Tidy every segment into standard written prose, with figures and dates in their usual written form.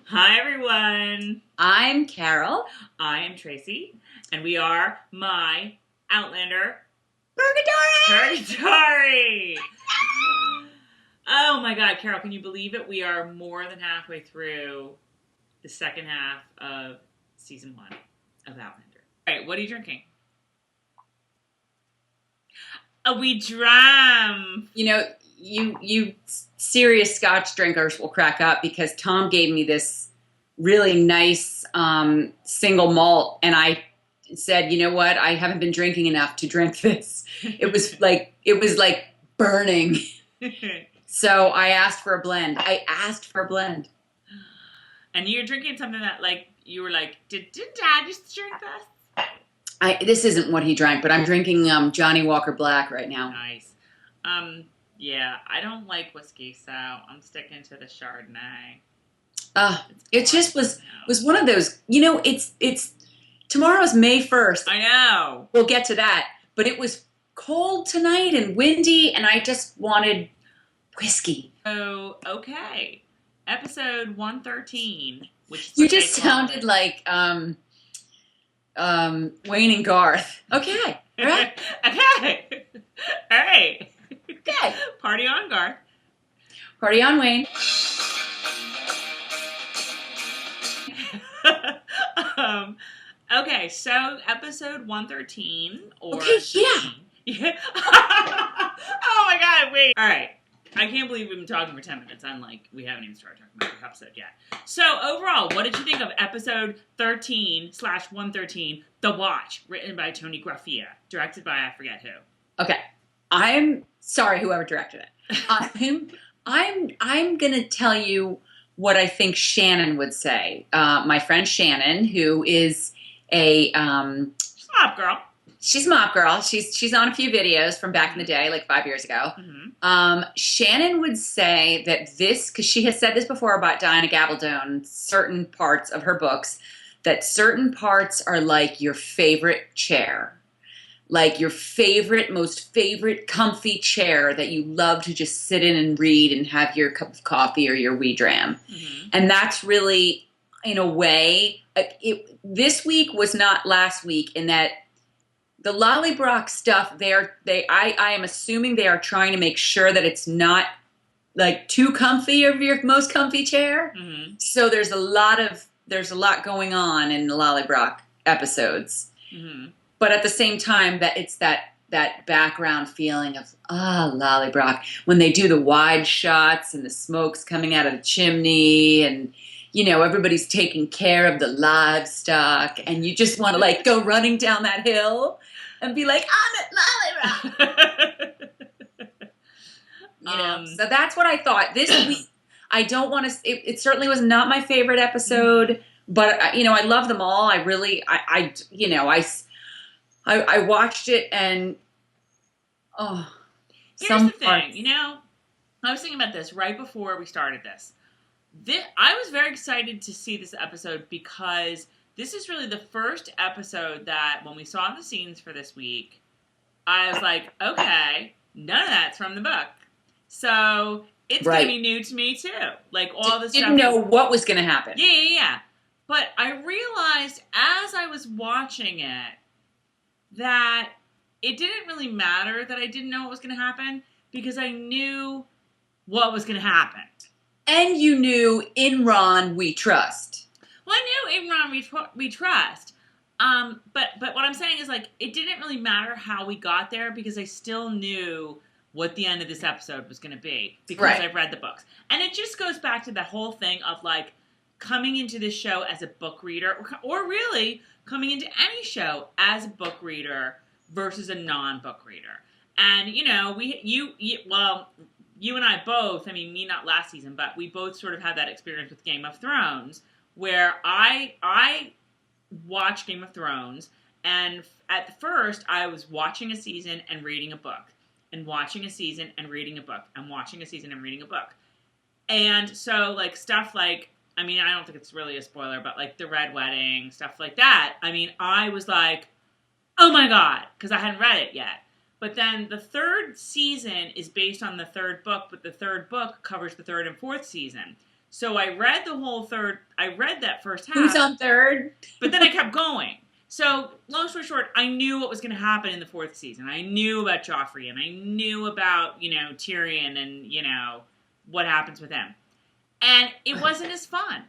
Hi, everyone. I'm Carol. I am Tracey, and we are my Outlander Purgatory. Oh my God, Carol, can you believe it? We are more than halfway through the second half of season 1 of Outlander. All right, what are you drinking? We dram. You serious Scotch drinkers will crack up because Tom gave me this really nice single malt, and I said, you know what? I haven't been drinking enough to drink this. It was like burning. So I asked for a blend. And you're drinking something that, like, you were like, did Dad used to drink this? This isn't what he drank, but I'm drinking Johnny Walker Black right now. Nice. Yeah, I don't like whiskey, so I'm sticking to the Chardonnay. It just was one of those. It's tomorrow's May 1st. I know. We'll get to that, but it was cold tonight and windy, and I just wanted whiskey. Oh, okay. Episode 113, which you just sounded like Wayne and Garth. Okay, all right. Okay, all right. Okay. Party on, Garth. Party on, Wayne. Okay, so episode 113 or okay, yeah. Oh my God, wait. All right. I can't believe we've been talking for 10 minutes. I'm like, we haven't even started talking about the episode yet. So overall, what did you think of episode 13/113, The Watch, written by Tony Graffia, directed by I forget who? Okay. I'm sorry, whoever directed it. I'm gonna tell you what I think Shannon would say. My friend Shannon, who is a Mop girl. She's a mop girl. She's on a few videos from back in the day, like 5 years ago. Mm-hmm. Shannon would say that this, because she has said this before about Diana Gabaldon, certain parts of her books, that certain parts are like your favorite chair. Like your most favorite comfy chair that you love to just sit in and read and have your cup of coffee or your wee dram. Mm-hmm. And that's really, in a way, this week was not last week in that the Lollybrock stuff, I am assuming they are trying to make sure that it's not like too comfy of your most comfy chair. Mm-hmm. So there's a lot going on in the Lollybrock episodes. Mm-hmm. But at the same time, that it's that background feeling of Lollybrock when they do the wide shots and the smoke's coming out of the chimney and everybody's taking care of the livestock and you just want to like go running down that hill and be like, I'm at Lollybrock. So that's what I thought. This week, I don't want to. It certainly was not my favorite episode, but I love them all. I really, I watched it and Here's the thing, I was thinking about this right before we started this. I was very excited to see this episode because this is really the first episode that when we saw the scenes for this week, I was like, okay, none of that's from the book. So it's going to be new to me too. Like all this stuff. Didn't know what was going to happen. Yeah. But I realized as I was watching it that it didn't really matter that I didn't know what was going to happen because I knew what was going to happen. And you knew in Ron we trust. Well, I knew in Ron we trust. But what I'm saying is, like, it didn't really matter how we got there because I still knew what the end of this episode was going to be because I've read the books. And it just goes back to that whole thing of, like, coming into this show as a book reader or really coming into any show as a book reader versus a non-book reader. And, you and I both, I mean, me not last season, but we both sort of had that experience with Game of Thrones where I watched Game of Thrones and at first I was watching a season and reading a book and watching a season and reading a book and watching a season and reading a book. And so like stuff like, I mean, I don't think it's really a spoiler, but like the Red Wedding, stuff like that. I mean, I was like, oh my God, because I hadn't read it yet. But then the third season is based on the third book, but the third book covers the third and fourth season. So I read that first half. Who's on third? But then I kept going. So, long story short, I knew what was going to happen in the 4th season. I knew about Joffrey, and I knew about, Tyrion and, what happens with him. And it wasn't as fun.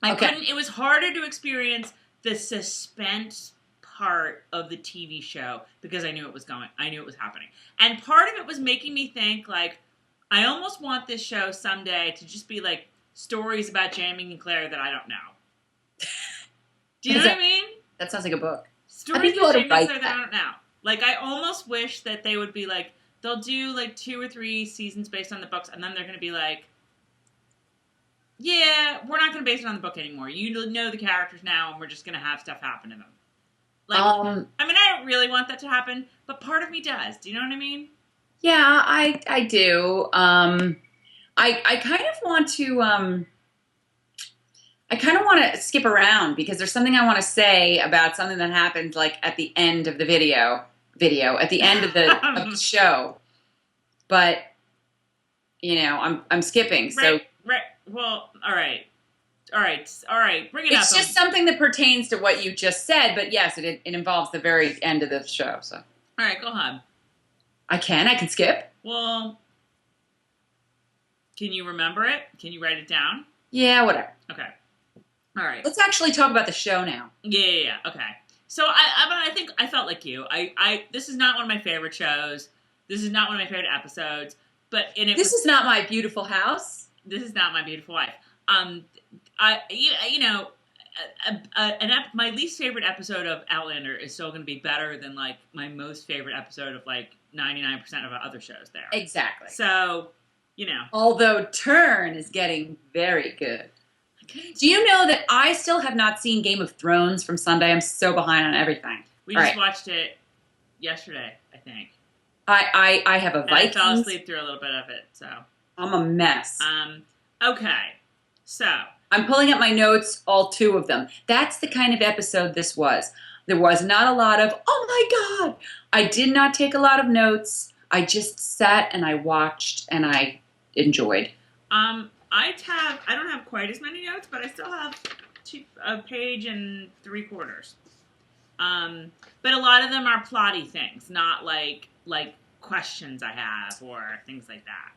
It was harder to experience the suspense part of the TV show because I knew it was happening. And part of it was making me think, like, I almost want this show someday to just be, like, stories about Jamie and Claire that I don't know. Do you know what I mean? That sounds like a book. Stories about Jamie and Claire that I don't know. Like, I almost wish that they would be, like, they'll do, like, 2 or 3 seasons based on the books, and then they're going to be like, yeah, we're not going to base it on the book anymore. You know the characters now, and we're just going to have stuff happen to them. Like, I mean, I don't really want that to happen, but part of me does. Do you know what I mean? Yeah, I do. I kind of want to. I kind of want to skip around because there's something I want to say about something that happened, like at the end of the video at the end of the show. But I'm skipping. So right. Well, all right. Bring it up. It's just something that pertains to what you just said, but yes, it involves the very end of the show. So all right, go ahead. I can skip. Well, can you remember it? Can you write it down? Yeah, whatever. Okay. All right. Let's actually talk about the show now. Yeah. Okay. So I think I felt like you. This is not one of my favorite shows. This is not one of my favorite episodes. This is not my beautiful house. This is not my beautiful wife. My least favorite episode of Outlander is still going to be better than like my most favorite episode of like 99% of other shows there. Exactly. So, although Turn is getting very good. Okay. Do you know that I still have not seen Game of Thrones from Sunday? I'm so behind on everything. We just watched it yesterday, I think. I have a Vikings. I fell asleep through a little bit of it, so. I'm a mess. Okay. So. I'm pulling up my notes, all 2 of them. That's the kind of episode this was. There was not a lot of, oh my God. I did not take a lot of notes. I just sat and I watched and I enjoyed. I don't have quite as many notes, but I still have a page and 3/4. But a lot of them are plotty things, not like questions I have or things like that.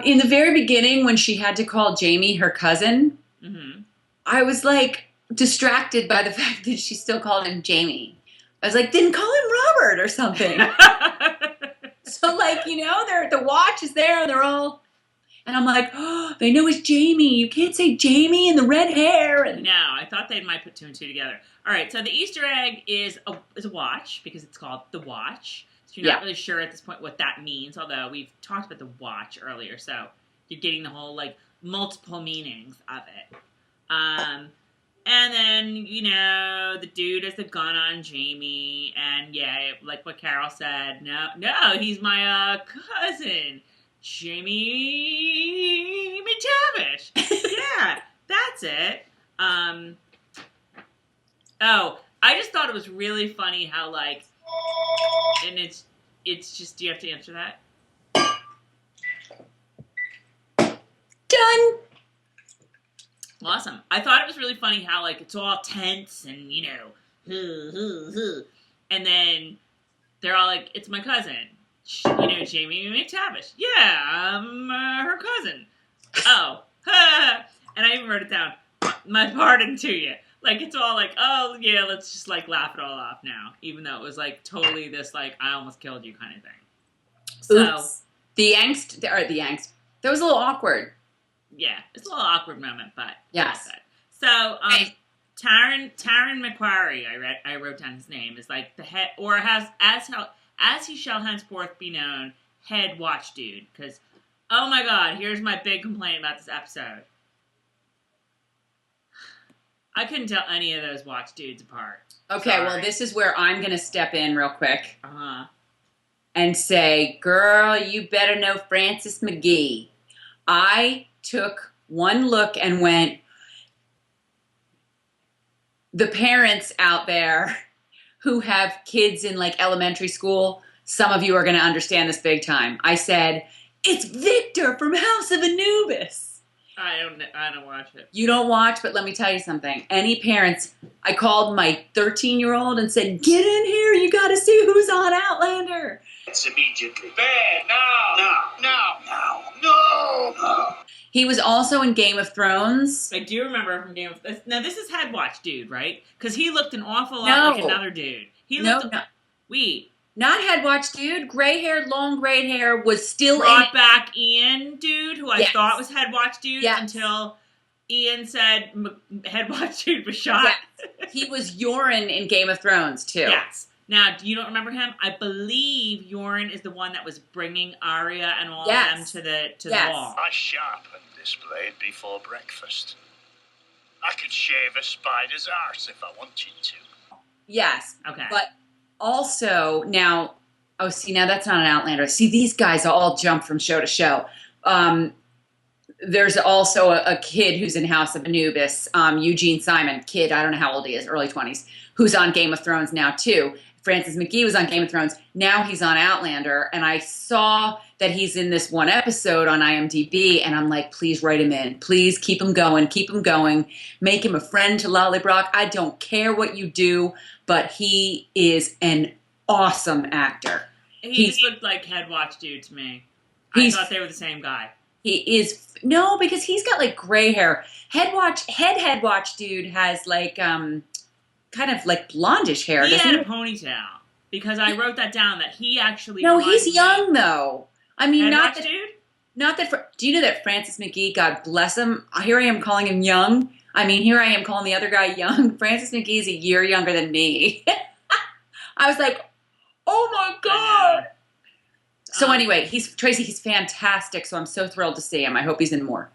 In the very beginning, when she had to call Jamie her cousin, mm-hmm. I was like distracted by the fact that she still called him Jamie. I was like, then call him Robert or something. So like, the watch is there and they're all, and I'm like, oh, they know it's Jamie. You can't say Jamie and the red hair. And no, I thought they might put 2 and 2 together. All right, so the Easter egg is a watch because it's called The Watch. So you're not really sure at this point what that means, although we've talked about the watch earlier, so you're getting the whole, like, multiple meanings of it. And then, the dude has the gun on Jamie, and like what Carol said, no, he's my cousin, Jamie McTavish. Yeah, that's it. I just thought it was really funny how, like, and it's just, do you have to answer that? Done. Awesome. I thought it was really funny how, like, it's all tense and, and then they're all like, it's my cousin, Jamie McTavish. Yeah, I'm her cousin. Oh, and I even wrote it down. My pardon to you. Like, it's all like, oh, yeah, let's just, like, laugh it all off now. Even though it was, like, totally this, like, I almost killed you kind of thing. So. Oops. The angst. That was a little awkward. Yeah, it's a little awkward moment, but. Yes. So, Taron Macquarie, I wrote down his name, is, like, the head, or as he shall henceforth be known, head watch dude. Because, oh my God, here's my big complaint about this episode. I couldn't tell any of those watch dudes apart. Okay, Sorry. Well, this is where I'm going to step in real quick. Uh-huh. And say, girl, you better know Francis McGee. I took one look and went, the parents out there who have kids in like elementary school, some of you are going to understand this big time. I said, it's Victor from House of Anubis. I don't watch it. You don't watch, but let me tell you something. Any parents, I called my 13-year-old and said, get in here. You got to see who's on Outlander. It's immediately. Bad. No. He was also in Game of Thrones. I do remember from Game of Thrones. Now, this is Head Watch Dude, right? Because he looked an awful lot like another dude. Not Head Watch Dude. Gray-haired, long gray hair was still brought back Ian Dude, who I thought was Head Watch Dude until Ian said Head Watch Dude was shot. Yes. He was Yoren in Game of Thrones, too. Yes. Now, you don't remember him? I believe Yoren is the one that was bringing Arya and all of them to the wall. I sharpened this blade before breakfast. I could shave a spider's arse if I wanted to. Yes. Okay. But also, now that's not an Outlander. See, these guys all jump from show to show. There's also a kid who's in House of Anubis, Eugene Simon, kid, I don't know how old he is, early 20s, who's on Game of Thrones now, too. Francis McGee was on Game of Thrones. Now he's on Outlander, and I saw that he's in this one episode on IMDb, and I'm like, please write him in. Please keep him going. Make him a friend to Lollybrock. I don't care what you do, but he is an awesome actor. He just looked like Head Watch Dude to me. I thought they were the same guy. He is, no, because he's got like gray hair. Head Watch Dude has like, kind of like blondish hair. He had a ponytail because I wrote that down that he actually. No, he's young though. I mean, not that. Do you know that Francis McGee, God bless him? Here I am calling him young. I mean, here I am calling the other guy young. Francis McGee is a year younger than me. I was like, oh my God. So anyway, Tracey. He's fantastic. So I'm so thrilled to see him. I hope he's in more.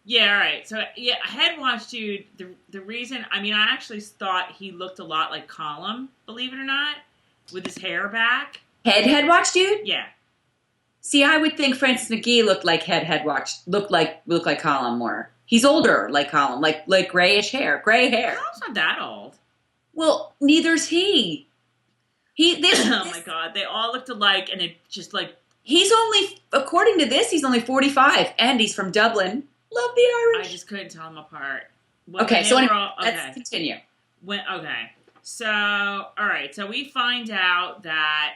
Yeah, all right. So, yeah, Head Watch Dude, the reason, I mean, I actually thought he looked a lot like Colum, believe it or not, with his hair back. Head Watch Dude? Yeah. See, I would think Francis McGee looked like Head Watch, looked like Colum more. He's older like Colum, like grayish hair, gray hair. Colum's not that old. Well, neither's he. Oh my God, they all looked alike, and it just like... He's only, according to this, he's only 45, and he's from Dublin. Love the Irish. I just couldn't tell them apart. Okay, so let's continue. So, all right. So we find out that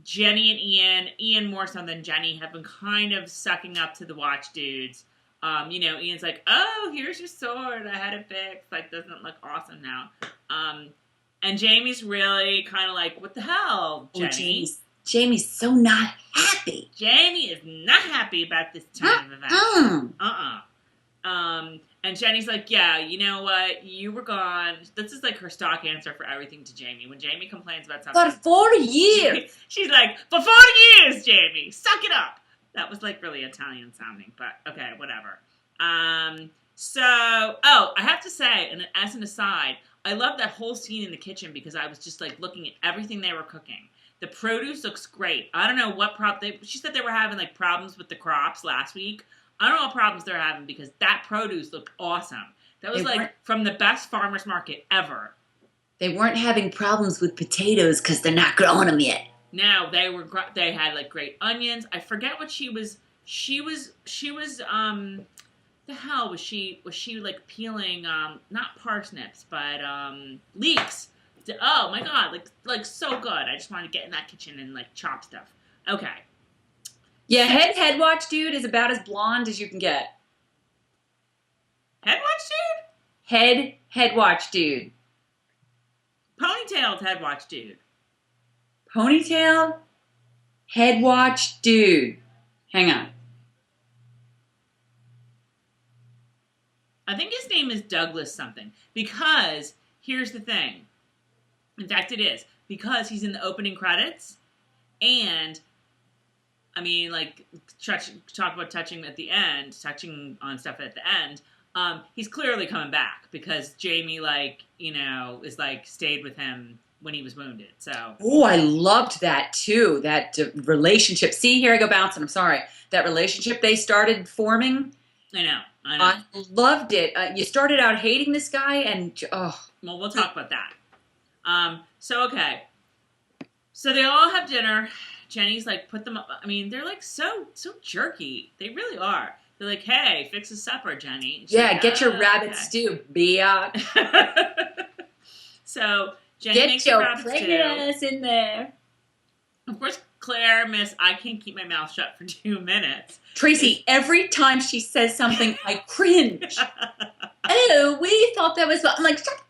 Jenny and Ian more so than Jenny, have been kind of sucking up to the Watch Dudes. Ian's like, oh, here's your sword. I had it fixed. Like, doesn't look awesome now. And Jamie's really kind of like, what the hell, Jenny? Jamie's so not happy. Jamie is not happy about this time of events. And Jenny's like, yeah, you know what? You were gone. This is like her stock answer for everything to Jamie. When Jamie complains about something. For 40 years. She's like, for 40 years, Jamie. Suck it up. That was like really Italian sounding, but okay, whatever. I have to say, and as an aside, I love that whole scene in the kitchen because I was just like looking at everything they were cooking. The produce looks great. I don't know what she said they were having like problems with the crops last week. I don't know what problems they're having because that produce looked awesome. That was from the best farmer's market ever. They weren't having problems with potatoes because they're not growing them yet. No, they had like great onions. I forget what she was the hell was she like peeling not parsnips but leeks. Oh my God, like so good. I just want to get in that kitchen and like chop stuff. Okay. Yeah, Head Watch Dude is about as blonde as you can get. Head Watch Dude? Head Watch Dude. Ponytailed Head Watch Dude. Ponytailed Head Watch Dude. Hang on. I think his name is Douglas something. Because, here's the thing. In fact, it is. Because he's in the opening credits. And, I mean, like, talk about touching on stuff at the end. He's clearly coming back. Because Jamie, is, stayed with him when he was wounded. So. Oh, I loved that, too. That relationship. See, here I go bouncing. I'm sorry. That relationship they started forming. I know. I loved it. You started out hating this guy, and Well, we'll talk about that. Okay. So they all have dinner. Jenny's like, put them up. I mean, they're like so jerky. They really are. They're like, hey, fix a supper, Jenny. And she's Yeah, like, get your "Oh, rabbit okay." stew, biatch. So Jenny Get makes your the rabbit pregnant stew. ass in there. Of course, Claire, I can't keep my mouth shut for 2 minutes. Tracy, every time she says something, I cringe. Oh, we thought that was... I'm like, shut up.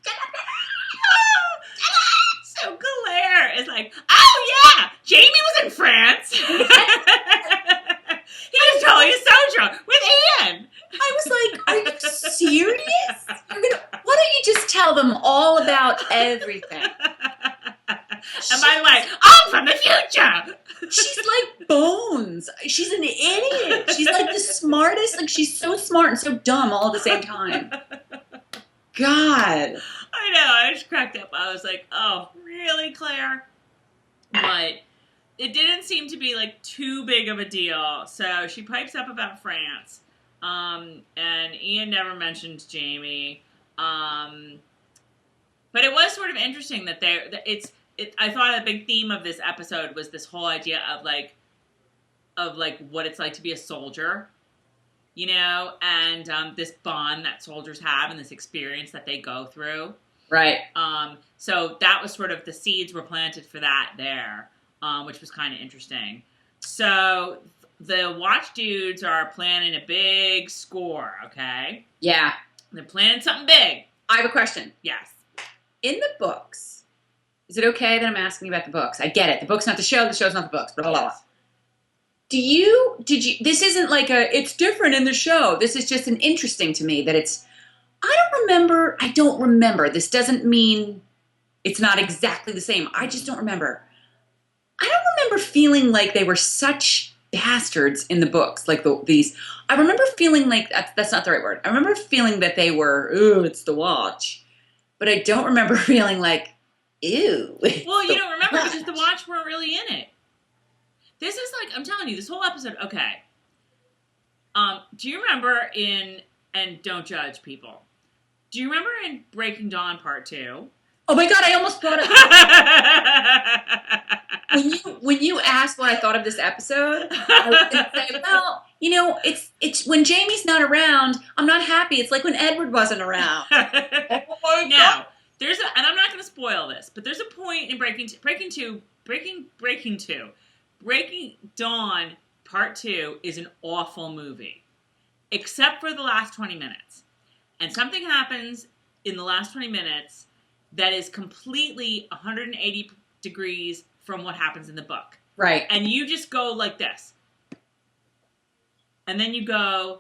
So Claire is like, oh yeah, Jamie was in France. He was totally a sojourn with Ian. I was like, are you serious? Why don't you just tell them all about everything? And by the way, I'm from the future. She's like Bones. She's an idiot. She's like the smartest. Like, she's so smart and so dumb all at the same time. God. I know, I just cracked up. I was like, oh, really, Claire? But it didn't seem to be, like, too big of a deal. So she pipes up about France. And Ian never mentioned Jamie. But it was sort of interesting that I thought a big theme of this episode was this whole idea of what it's like to be a soldier. You know, and this bond that soldiers have and this experience that they go through. Right. So that was sort of the seeds were planted for that there, which was kind of interesting. So the Watch dudes are planning a big score, okay? Yeah. They're planning something big. I have a question. Yes. In the books, is it okay that I'm asking you about the books? I get it. The book's not the show. The show's not the books. Blah, blah, blah. Yes. This isn't like it's different in the show. This is just an interesting to me that I don't remember. This doesn't mean it's not exactly the same. I just don't remember. I don't remember feeling like they were such bastards in the books. Like I remember feeling like, that's not the right word. I remember feeling that they were, ooh, it's the Watch. But I don't remember feeling like, ew. Well, you don't remember because the Watch weren't really in it. This is like, I'm telling you, this whole episode, okay. Do you remember and don't judge people, do you remember in Breaking Dawn Part 2? Oh my God, I almost brought it when you asked what I thought of this episode, I was going to say, well, you know, it's when Jamie's not around, I'm not happy. It's like when Edward wasn't around. Oh my Now, God. and I'm not going to spoil this, but there's a point in Breaking Dawn Part 2 is an awful movie, except for the last 20 minutes. And something happens in the last 20 minutes that is completely 180 degrees from what happens in the book. Right. And you just go like this. And then you go,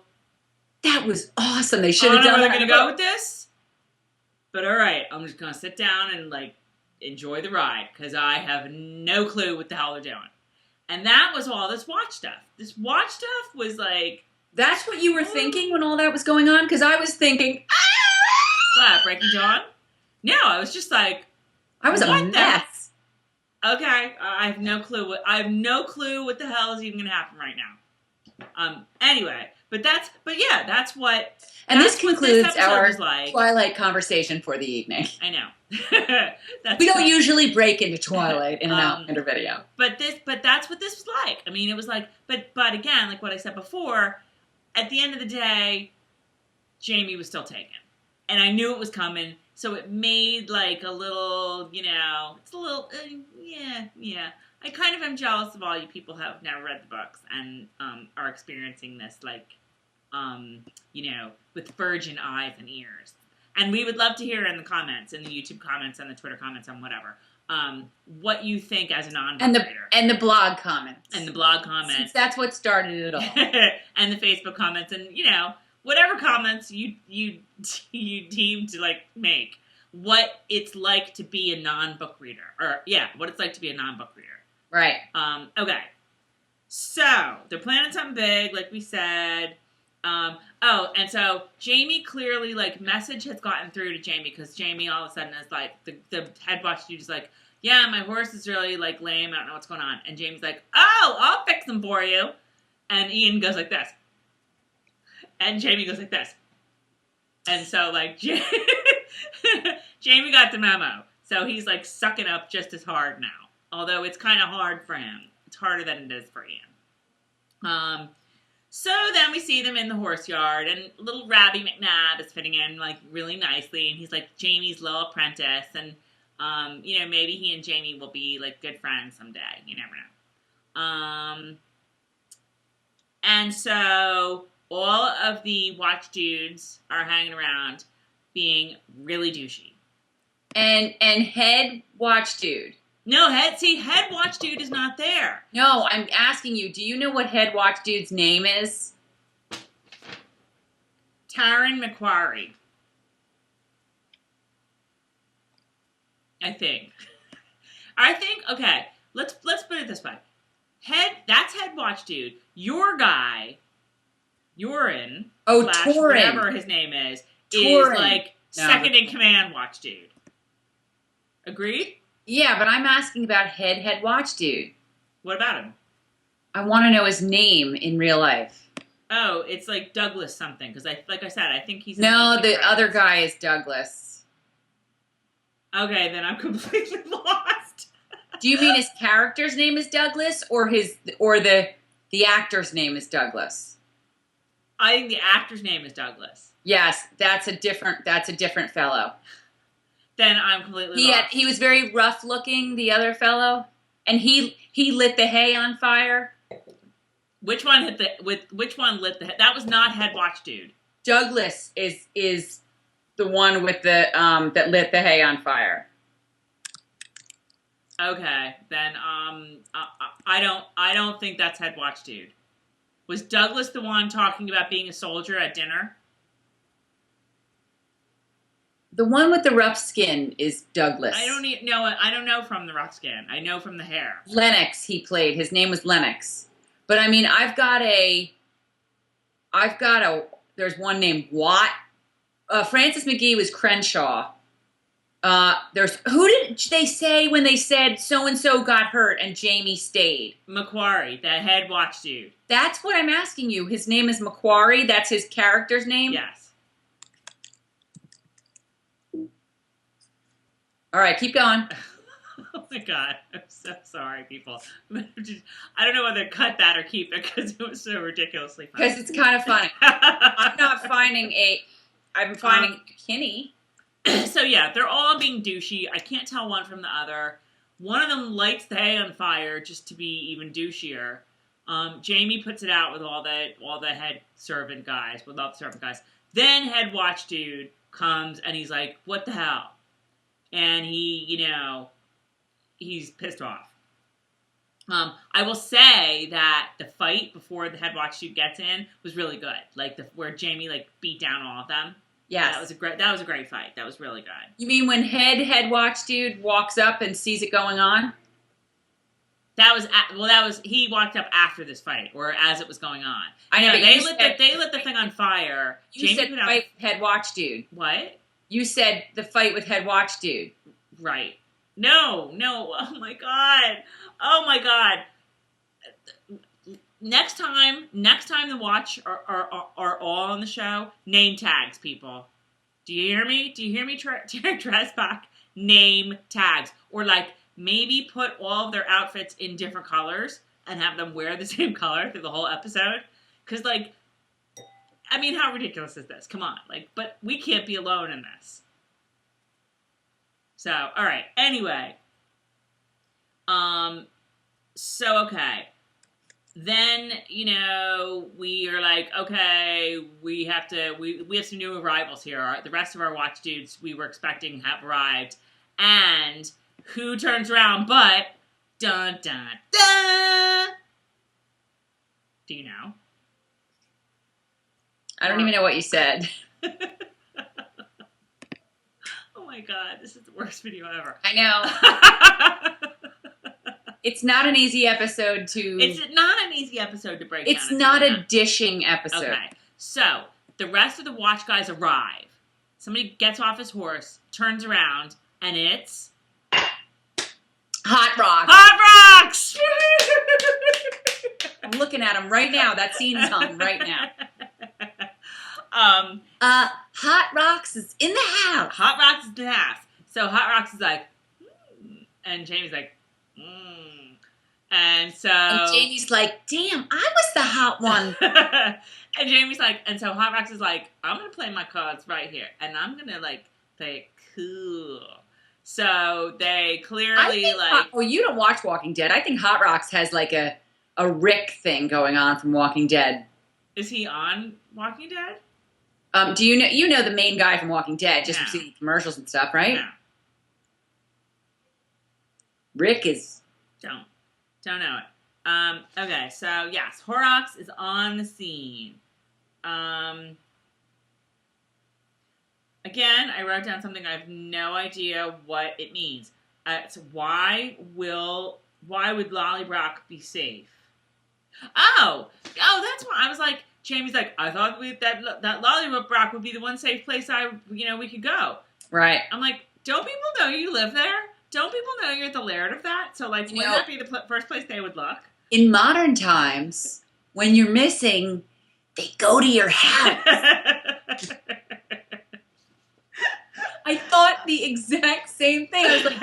that was awesome. They should I have don't know done where that. they're going to go with this. But all right, I'm just going to sit down and like enjoy the ride because I have no clue what the hell they're doing. And that was all this Watch stuff. This Watch stuff was like... That's what you were thinking when all that was going on? Because I was thinking, what, Breaking Dawn? No, I was just like... I was a mess. Okay, I have no clue what the hell is even going to happen right now. Anyway, that's what... And this concludes our like. Twilight conversation for the evening. I know. We don't usually break into Twilight in an Outlander video. But that's what this was like. I mean, it was like, but again, like what I said before, at the end of the day, Jamie was still taken. And I knew it was coming, so it made like a little, you know, it's a little, yeah. I kind of am jealous of all you people who have never read the books and are experiencing this, like, you know, with virgin eyes and ears. And we would love to hear in the comments, in the YouTube comments and the Twitter comments and whatever, what you think as a non-book reader. And the blog comments. And the blog comments. Since that's what started it all. And the Facebook comments and, you know, whatever comments you deem to, like, make. What it's like to be a non-book reader. Or, yeah, what it's like to be a non-book reader. Right. Okay. So, they're planning something big, like we said. And so Jamie clearly, like, message has gotten through to Jamie because Jamie all of a sudden is like, the head watch dude is like, yeah, my horse is really, like, lame. I don't know what's going on. And Jamie's like, oh, I'll fix him for you. And Ian goes like this. And Jamie goes like this. And so, like, Jamie got the memo. So he's, like, sucking up just as hard now. Although it's kind of hard for him. It's harder than it is for Ian. So then we see them in the horse yard, and little Rabbi McNabb is fitting in, like, really nicely, and he's, like, Jamie's little apprentice, and, maybe he and Jamie will be, like, good friends someday. You never know. And so all of the watch dudes are hanging around being really douchey. And head watch dude. No, head watch dude is not there. No, I'm asking you, do you know what head watch dude's name is? Taryn Macquarie. I think, okay, let's put it this way. That's head watch dude. Your guy, Yorin, Torin. whatever his name is like second in command watch dude. Agreed? Yeah, but I'm asking about head watch dude. What about him? I want to know his name in real life. Oh, it's like Douglas something, because like I said, I think he's... No, the other guy is Douglas. Okay, then I'm completely lost. Do you mean his character's name is Douglas, or the actor's name is Douglas? I think the actor's name is Douglas. Yes, that's a different fellow. Then I'm completely lost. He was very rough looking, the other fellow, and he lit the hay on fire. Which one lit the hay? That was not head watch dude. Douglas is the one with the that lit the hay on fire. Okay, then I don't think that's head watch dude. Was Douglas the one talking about being a soldier at dinner? The one with the rough skin is Douglas. I don't know from the rough skin. I know from the hair. Lennox he played. His name was Lennox. But I mean, I've got a there's one named Watt. Francis McGee was Crenshaw. Who did they say when they said so-and-so got hurt and Jamie stayed? Macquarie, the head watch dude. That's what I'm asking you. His name is Macquarie. That's his character's name? Yes. All right, keep going. Oh my God. I'm so sorry, people. I don't know whether to cut that or keep it because it was so ridiculously funny. Because it's kind of funny. I'm finding Kinney. So yeah, they're all being douchey. I can't tell one from the other. One of them lights the hay on fire just to be even douchier. Jamie puts it out with all the head servant guys, with all the servant guys. Then head watch dude comes and he's like, "What the hell?" And he's pissed off. I will say that the fight before the head watch dude gets in was really good. Like where Jamie beat down all of them. Yes. That was a great fight. That was really good. You mean when head watch dude walks up and sees it going on? He walked up after this fight, or as it was going on. I know, but they lit the thing on fire. You Jamie said fight with head watch dude. What? You said the fight with head watch dude. Right. No. Oh my God. Next time the watch are all on the show, name tags, people. Do you hear me? Dress back. Name tags. Or maybe put all of their outfits in different colors and have them wear the same color through the whole episode. Because how ridiculous is this? Come on. But we can't be alone in this. So, all right. Anyway. Okay. Then, we are okay, we have some new arrivals here. The rest of our watch dudes we were expecting have arrived. And who turns around but dun dun dun? Do you know? I don't even know what you said. Oh my God, this is the worst video ever. I know. It's not an easy episode to... It's not an easy episode to break down. It's not a dishing episode. Okay, so the rest of the watch guys arrive. Somebody gets off his horse, turns around, and it's... Hot Rocks. Hot Rocks! I'm looking at him right now. That scene's on right now. Hot Rocks is in the house. Hot Rocks is in the house. So Hot Rocks is like, and Jamie's like, And so... And Jamie's like, damn, I was the hot one. And Jamie's like, and so Hot Rocks is like, I'm going to play my cards right here. And I'm going to, like, play cool. So they clearly, you don't watch Walking Dead. I think Hot Rocks has, like, a Rick thing going on from Walking Dead. Is he on Walking Dead? Do you know the main guy from Walking Dead, just from seeing commercials and stuff, right? No. Rick is... Don't know it. Okay, so yes, Horrocks is on the scene. Again, I wrote down something I have no idea what it means. So why would Lollybrock be safe? Oh, that's why I was like, Jamie's like, I thought that Lollybrock would be the one safe place we could go. Right. I'm like, don't people know you live there? Don't people know you're the laird of that? So, like, wouldn't that be the first place they would look? In modern times, when you're missing, they go to your house. I thought the exact same thing. I was like,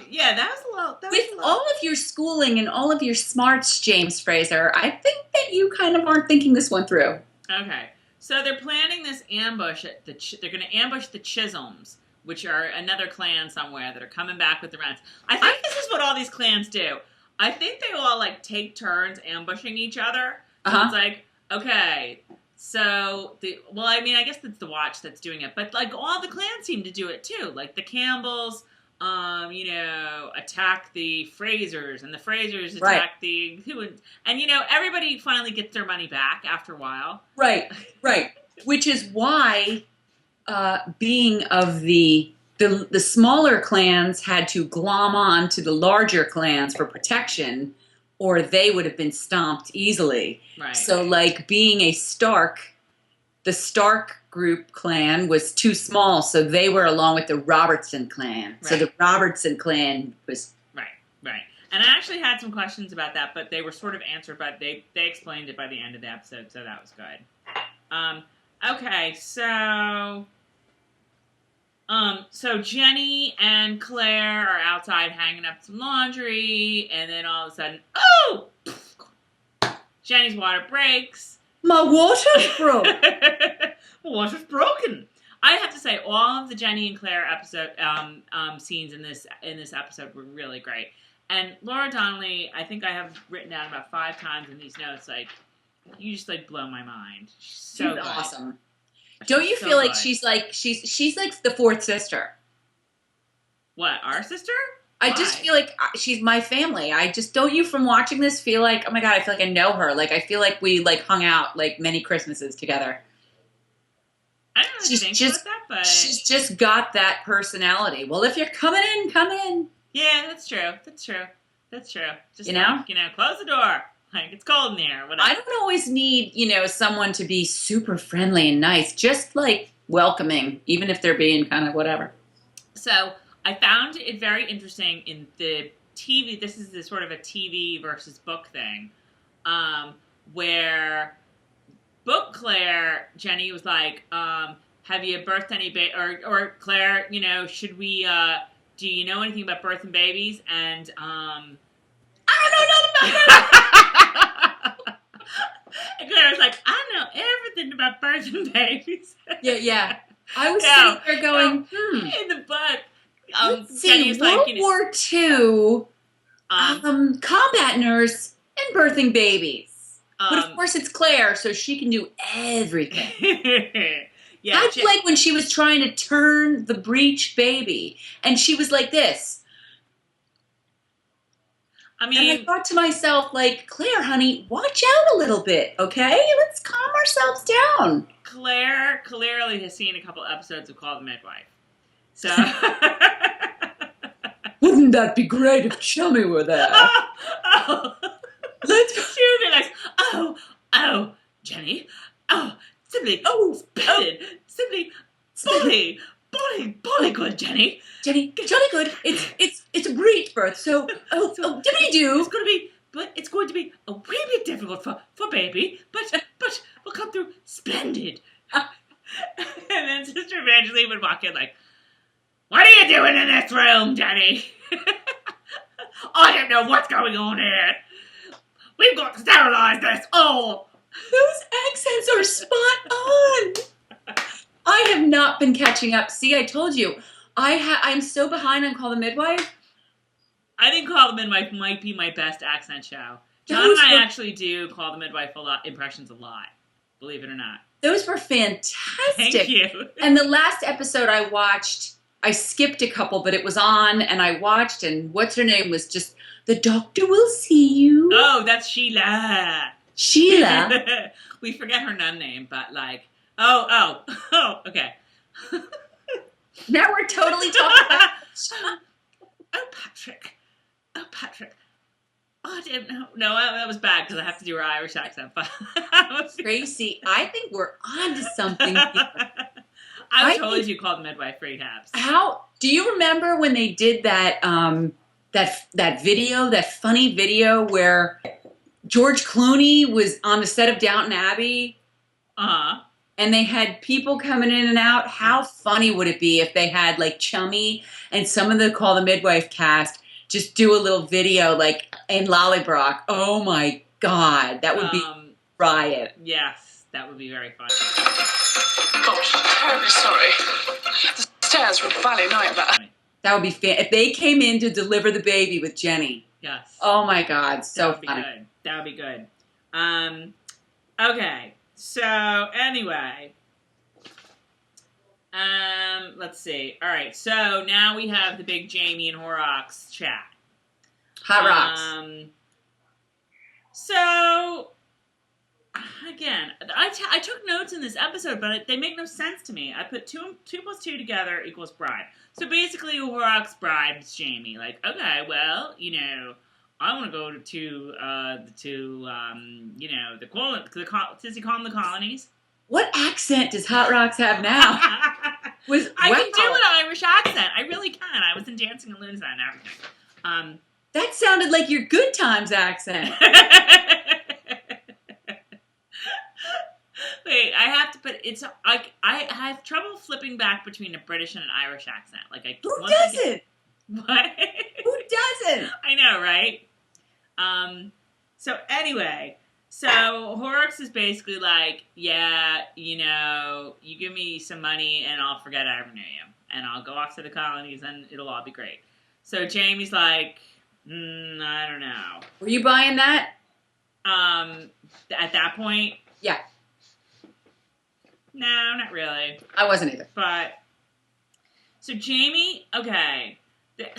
yeah, that was a little... With all of your schooling and all of your smarts, James Fraser, I think that you kind of aren't thinking this one through. Okay. So they're planning this ambush at they're going to ambush the Chisholms, which are another clan somewhere that are coming back with the rents. I think this is what all these clans do. I think they all, like, take turns ambushing each other. So it's like, okay, so I guess it's the Watch that's doing it, but, like, all the clans seem to do it too. Like the Campbells, attack the Frasers, and the Frasers attack the and everybody finally gets their money back after a while. Right. Which is why, being of the smaller clans had to glom on to the larger clans for protection, or they would have been stomped easily. Right. So, like, being a Stark, the Stark group clan was too small, so they were along with the Robertson clan. Right. So the Robertson clan was... Right. And I actually had some questions about that, but they were sort of answered, but they explained it by the end of the episode, so that was good. Okay, so Jenny and Claire are outside hanging up some laundry, and then all of a sudden, Jenny's water breaks. My water's broke. My water's broken. I have to say, all of the Jenny and Claire episode scenes in this episode were really great. And Laura Donnelly, I think I have written down about 5 times in these notes, like, you just, like, blow my mind. She's so good. Awesome. Don't you feel like she's like the fourth sister? What, our sister? I just feel like she's my family. Don't you, from watching this, feel like, oh my God, I feel like I know her. Like, I feel like we, like, hung out, like, many Christmases together. I don't really think about that, but... She's just got that personality. Well, if you're coming in, come in. Yeah, that's true. Just, like, close the door. Like, it's cold in there, whatever. I don't always need, someone to be super friendly and nice. Just, like, welcoming, even if they're being kind of whatever. So, I found it very interesting in the TV. This is the sort of a TV versus book thing, where book Claire, Jenny was like, have you birthed any or Claire, should we, do you know anything about birth and babies? And, I don't know nothing about that. And Claire was like, I know everything about birth and babies. Yeah. I was sitting there going, In the book, let's see, World War II, combat nurse, and birthing babies. But of course it's Claire, so she can do everything. Yeah, I'd like when she was trying to turn the breech baby, and she was like this. I mean, and I thought to myself, like, Claire, honey, watch out a little bit, okay? Let's calm ourselves down. Claire clearly has seen a couple episodes of Call the Midwife. So... Wouldn't that be great if Chummy were there? Let's go. She would be like, Jenny, simply, splendid, simply, bully good, Jenny. Jenny good. It's a breech birth, so dippity-doo. It's going to be a wee bit difficult for baby, but we'll come through splendid. And then Sister Evangeline would walk in like, What are you doing in this room, Jenny? I don't know what's going on here. We've got to sterilize this all. Those accents are spot on. I have not been catching up. See, I told you. I'm so behind on Call the Midwife. I think Call the Midwife might be my best accent show. John and I actually do Call the Midwife impressions a lot. Believe it or not. Those were fantastic. Thank you. And the last episode I watched, I skipped a couple, but it was on, and I watched, and what's her name was just, the doctor will see you. Oh, that's Sheila. Sheila. We forget her nun name, but like, oh, okay. Now we're totally talking about... Oh, Patrick. Oh, I didn't know. No, that was bad because I have to do her Irish accent. But Tracey, I think we're on to something here. I would totally do Call the Midwife for caps. How do you remember when they did that that video, that funny video where George Clooney was on the set of Downton Abbey? Uh-huh. And they had people coming in and out. How funny would it be if they had like Chummy and some of the Call the Midwife cast just do a little video like in Lollybrock? Oh my God, that would be riot. Yes, that would be very fun. Gosh, terribly sorry. The stairs were a bally nightmare. That would be if they came in to deliver the baby with Jenny. Yes. Oh my God, so that would funny. Be good. That would be good. Okay. So anyway, let's see. All right. So now we have the big Jamie and Horrocks chat. Hot rocks. So again, I took notes in this episode, but they make no sense to me. I put 2 plus 2 together equals bride. So basically, Horrocks bribes Jamie. Like, okay, well, you know, I want to go to you know, does he call them the colonies? What accent does Hot Rocks have now? I can do an Irish accent. I really can. I was in Dancing and Loons and everything. That sounded like your Good Times accent. Wait, I have to put it's like I have trouble flipping back between a British and an Irish accent. Like Who doesn't? What? Who doesn't? I know, right? So anyway, so Horrocks is basically like, yeah, you know, you give me some money and I'll forget I ever knew you. And I'll go off to the colonies and it'll all be great. So Jamie's like, I don't know. Were you buying that? At that point? Yeah. No, not really. I wasn't either. But, so Jamie, okay. But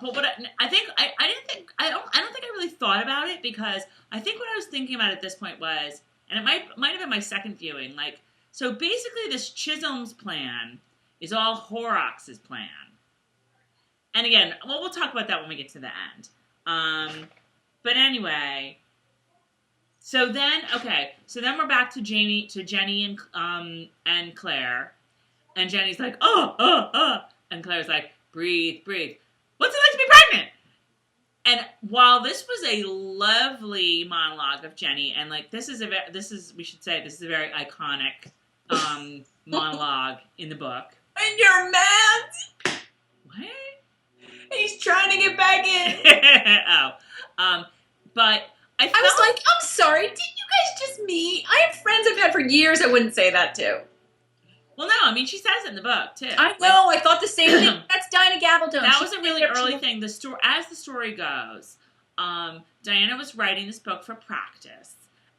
what I think I don't think I really thought about it because I think what I was thinking about at this point was, and it might have been my second viewing, like, so basically this Chisholm's plan is all Horrocks' plan. And again, well, we'll talk about that when we get to the end. But anyway, so then we're back to Jenny and Claire, and Jenny's like, and Claire's like, breathe. What's it like to be pregnant? And while this was a lovely monologue of Jenny, and like we should say this is a very iconic monologue in the book. And you're mad? What? He's trying to get back in. But I was like, I'm sorry, did you guys just meet? I have friends I've had for years I wouldn't say that to. Well, no, I mean, she says it in the book, too. I know, I thought the same thing. That's Diana Gabaldon. That was a really early thing. As the story goes, Diana was writing this book for practice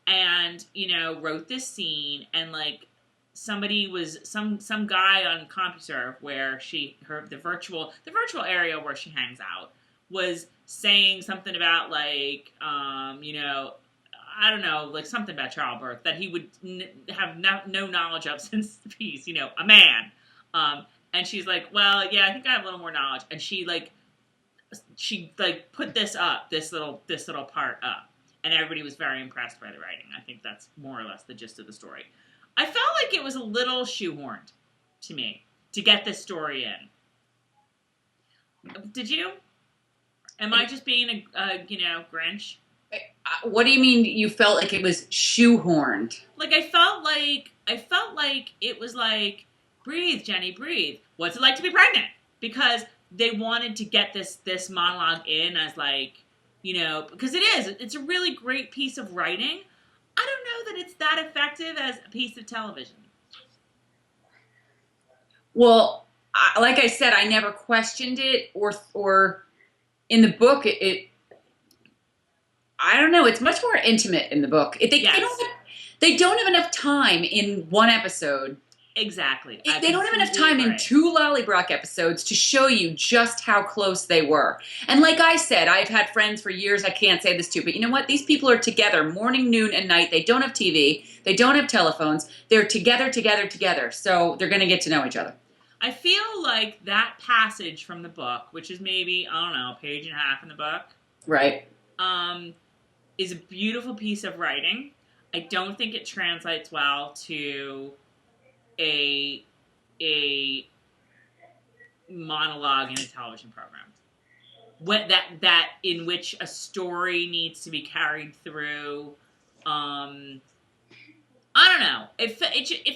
and, you know, wrote this scene and, like, somebody was, some guy on CompuServe where the virtual area where she hangs out was saying something about, like, you know, I don't know, like something about childbirth that he would have no knowledge of since the piece, you know, a man. And she's like, well, yeah, I think I have a little more knowledge. And she put this little part up, and everybody was very impressed by the writing. I think that's more or less the gist of the story. I felt like it was a little shoehorned to me to get this story in. Did you? Am I just being a Grinch? What do you mean you felt like it was shoehorned? Like I felt like it was like, breathe, Jenny, breathe. What's it like to be pregnant? because they wanted to get this monologue in as like, because it's a really great piece of writing. I don't know that it's that effective as a piece of television. Well, like I said, I never questioned it, or in the book, I don't know. It's much more intimate in the book. They don't have enough time in one episode. Exactly. They don't have enough time in 2 Lollybrock episodes to show you just how close they were. And like I said, I've had friends for years I can't say this to, but you know what? These people are together morning, noon, and night. They don't have TV. They don't have telephones. They're together. So they're going to get to know each other. I feel like that passage from the book, which is maybe, I don't know, a page and a half in the book. Right. Is a beautiful piece of writing. I don't think it translates well to a monologue in a television program. That in which a story needs to be carried through. I don't know. It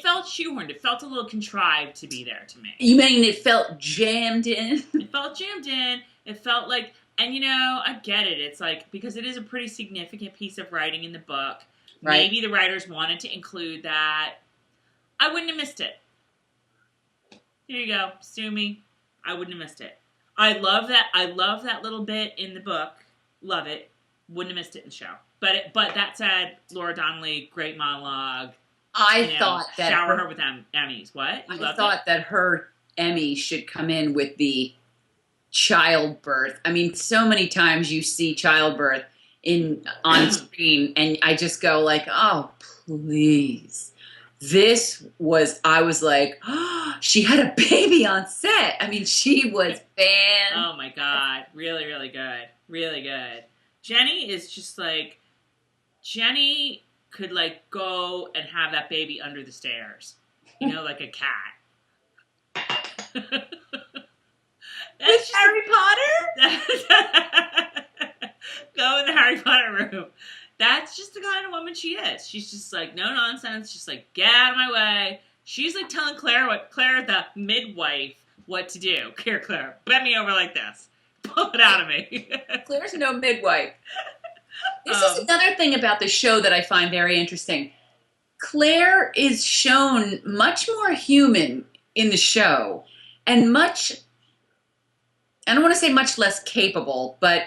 felt shoehorned. It felt a little contrived to be there to me. You mean it felt jammed in? It felt jammed in. It felt like, and I get it. It's like, because it is a pretty significant piece of writing in the book. Right. Maybe the writers wanted to include that. I wouldn't have missed it. Here you go. Sue me. I wouldn't have missed it. I love that little bit in the book. Love it. Wouldn't have missed it in the show. But that said, Laura Donnelly, great monologue. I thought that shower her with Emmys. What? I thought that her Emmy should come in with the childbirth. I mean, so many times you see childbirth on screen, and I just go like, oh, please. I was like, oh, she had a baby on set. I mean, she was oh my God. Really, really good. Really good. Jenny is just like, Jenny could like go and have that baby under the stairs. Like a cat. That's Harry Potter? Go in the Harry Potter room. That's just the kind of woman she is. She's just like, no nonsense. Just like, get out of my way. She's like telling Claire the midwife, what to do. Here, Claire, bend me over like this. Pull it out of me. Claire's no midwife. This is another thing about the show that I find very interesting. Claire is shown much more human in the show, and I don't want to say much less capable, but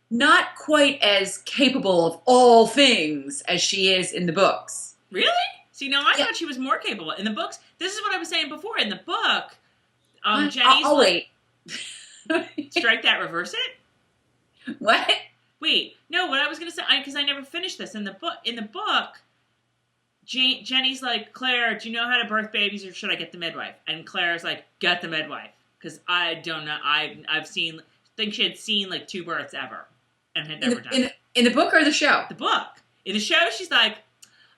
not quite as capable of all things as she is in the books. Really? See, now I thought she was more capable. In the books, this is what I was saying before. In the book, Jenny's wait. Strike that, reverse it? What? Wait, no, what I was going to say, because I never finished this. In the book, Jenny's like, Claire, do you know how to birth babies, or should I get the midwife? And Claire's like, get the midwife. Because I don't know, think she had seen like 2 births ever. And had never done it. In the book or the show? The book. In the show, she's like,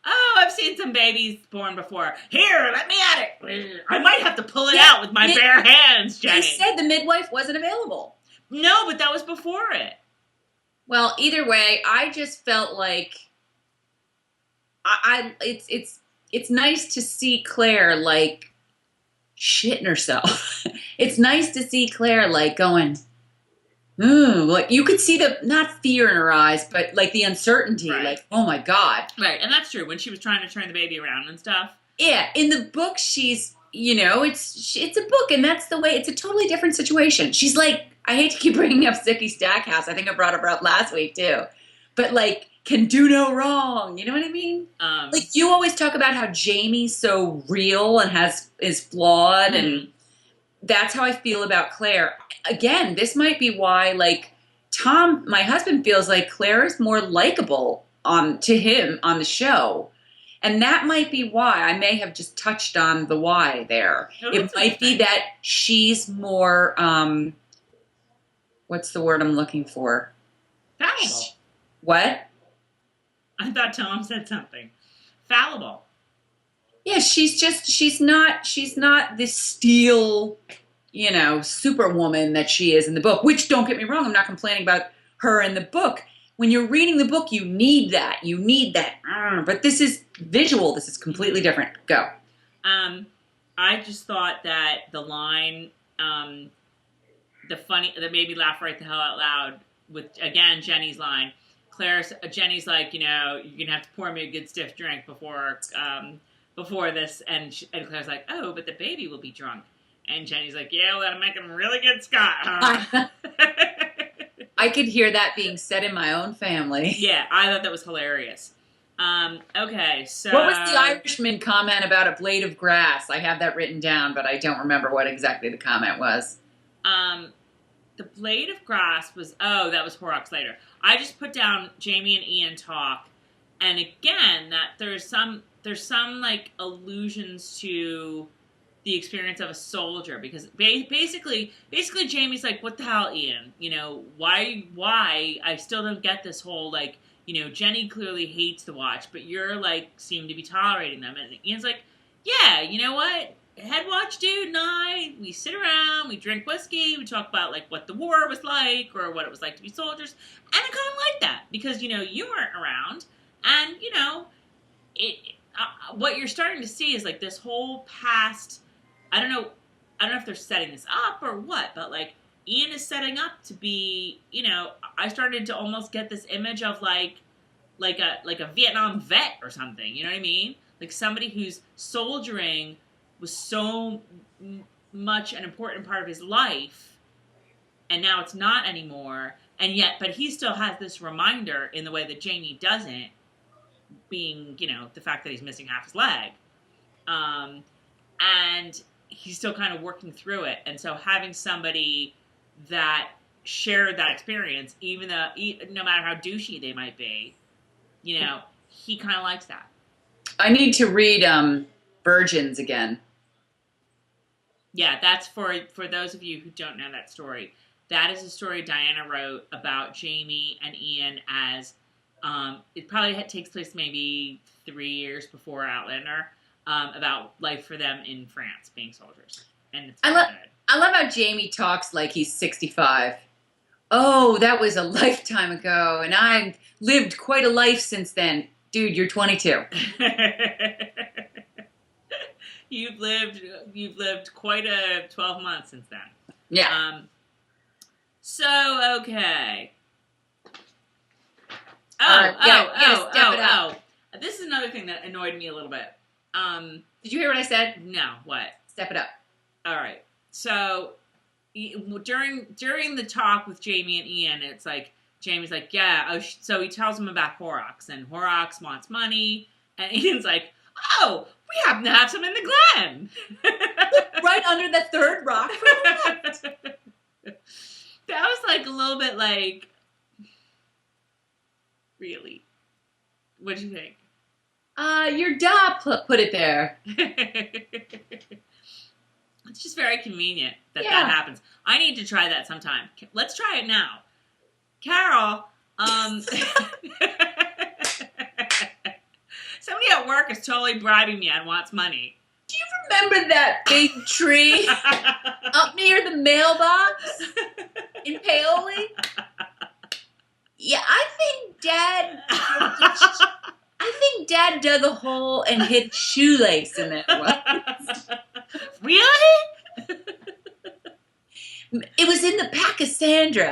oh, I've seen some babies born before. Here, let me at it. I might have to pull it out with my bare hands, Jenny. They said the midwife wasn't available. No, but that was before it. Well, either way, I just felt like it's nice to see Claire like shitting herself. It's nice to see Claire like going, like you could see the, not fear in her eyes, but like the uncertainty, right. Like, oh my God. Right, and that's true, when she was trying to turn the baby around and stuff. Yeah, in the book, she's, it's a book, and that's the way, it's a totally different situation. She's like, I hate to keep bringing up Sookie Stackhouse, I think I brought her up last week too, but like, can do no wrong, you know what I mean? Like, you always talk about how Jamie's so real and is flawed, and that's how I feel about Claire. Again, this might be why, like, Tom, my husband, feels like Claire is more likable to him on the show. And that might be why. I may have just touched on the why there. Oh, it might be that she's more, what's the word I'm looking for? Fallible. What? I thought Tom said something. Fallible. Yeah, she's not this steel, superwoman that she is in the book, which, don't get me wrong, I'm not complaining about her in the book. When you're reading the book, you need that. But this is visual. This is completely different. Go. I just thought that the line, that made me laugh right the hell out loud with, again, Jenny's line. Jenny's like, you're gonna have to pour me a good stiff drink before this, and Claire's like, oh, but the baby will be drunk, and Jenny's like, yeah, well, that'll make him really good Scott, huh? I could hear that being said in my own family. Yeah, I thought that was hilarious. Okay, so what was the Irishman comment about a blade of grass? I have that written down, but I don't remember what exactly the comment was. The blade of grass was, that was Horrocks later. I just put down Jamie and Ian talk, and again, that there's some like allusions to the experience of a soldier, because basically Jamie's like, what the hell, Ian? Why? I still don't get this whole, like, Jenny clearly hates the Watch, but you're like, seem to be tolerating them. And Ian's like, yeah, you know what? Head Watch dude and I, we sit around, we drink whiskey, we talk about, like, what the war was like, or what it was like to be soldiers. And I kind of like that, because, you weren't around. And, what you're starting to see is, like, this whole past, I don't know if they're setting this up or what, but, like, Ian is setting up to be, I started to almost get this image of, like a Vietnam vet or something, you know what I mean? Like, somebody who's soldiering was so much an important part of his life, and now it's not anymore, but he still has this reminder in the way that Jamie doesn't, being, the fact that he's missing half his leg. And he's still kind of working through it, and so having somebody that shared that experience, even though, no matter how douchey they might be, he kind of likes that. I need to read Virgins again. Yeah, that's for those of you who don't know that story. That is a story Diana wrote about Jamie and Ian as, it probably takes place maybe 3 years before Outlander, about life for them in France, being soldiers. And it's good. I love how Jamie talks like he's 65. Oh, that was a lifetime ago, and I've lived quite a life since then. Dude, you're 22. You've lived quite a 12 months since then. Yeah. So, okay. This is another thing that annoyed me a little bit. Did you hear what I said? No, what? Step it up. All right. So, during the talk with Jamie and Ian, it's like, Jamie's like, yeah, so he tells him about Horrocks, and Horrocks wants money, and Ian's like, oh, we happen to have some in the Glen. Right under the third rock from the left. That was like a little bit like, really? What'd you think? Your dad put it there. It's just very convenient that happens. I need to try that sometime. Let's try it now. Carol, somebody at work is totally bribing me and wants money. Do you remember that big tree up near the mailbox in Paoli? Yeah, I think Dad dug a hole and hid shoelace in it once. Really? It was in the pack of Sandra.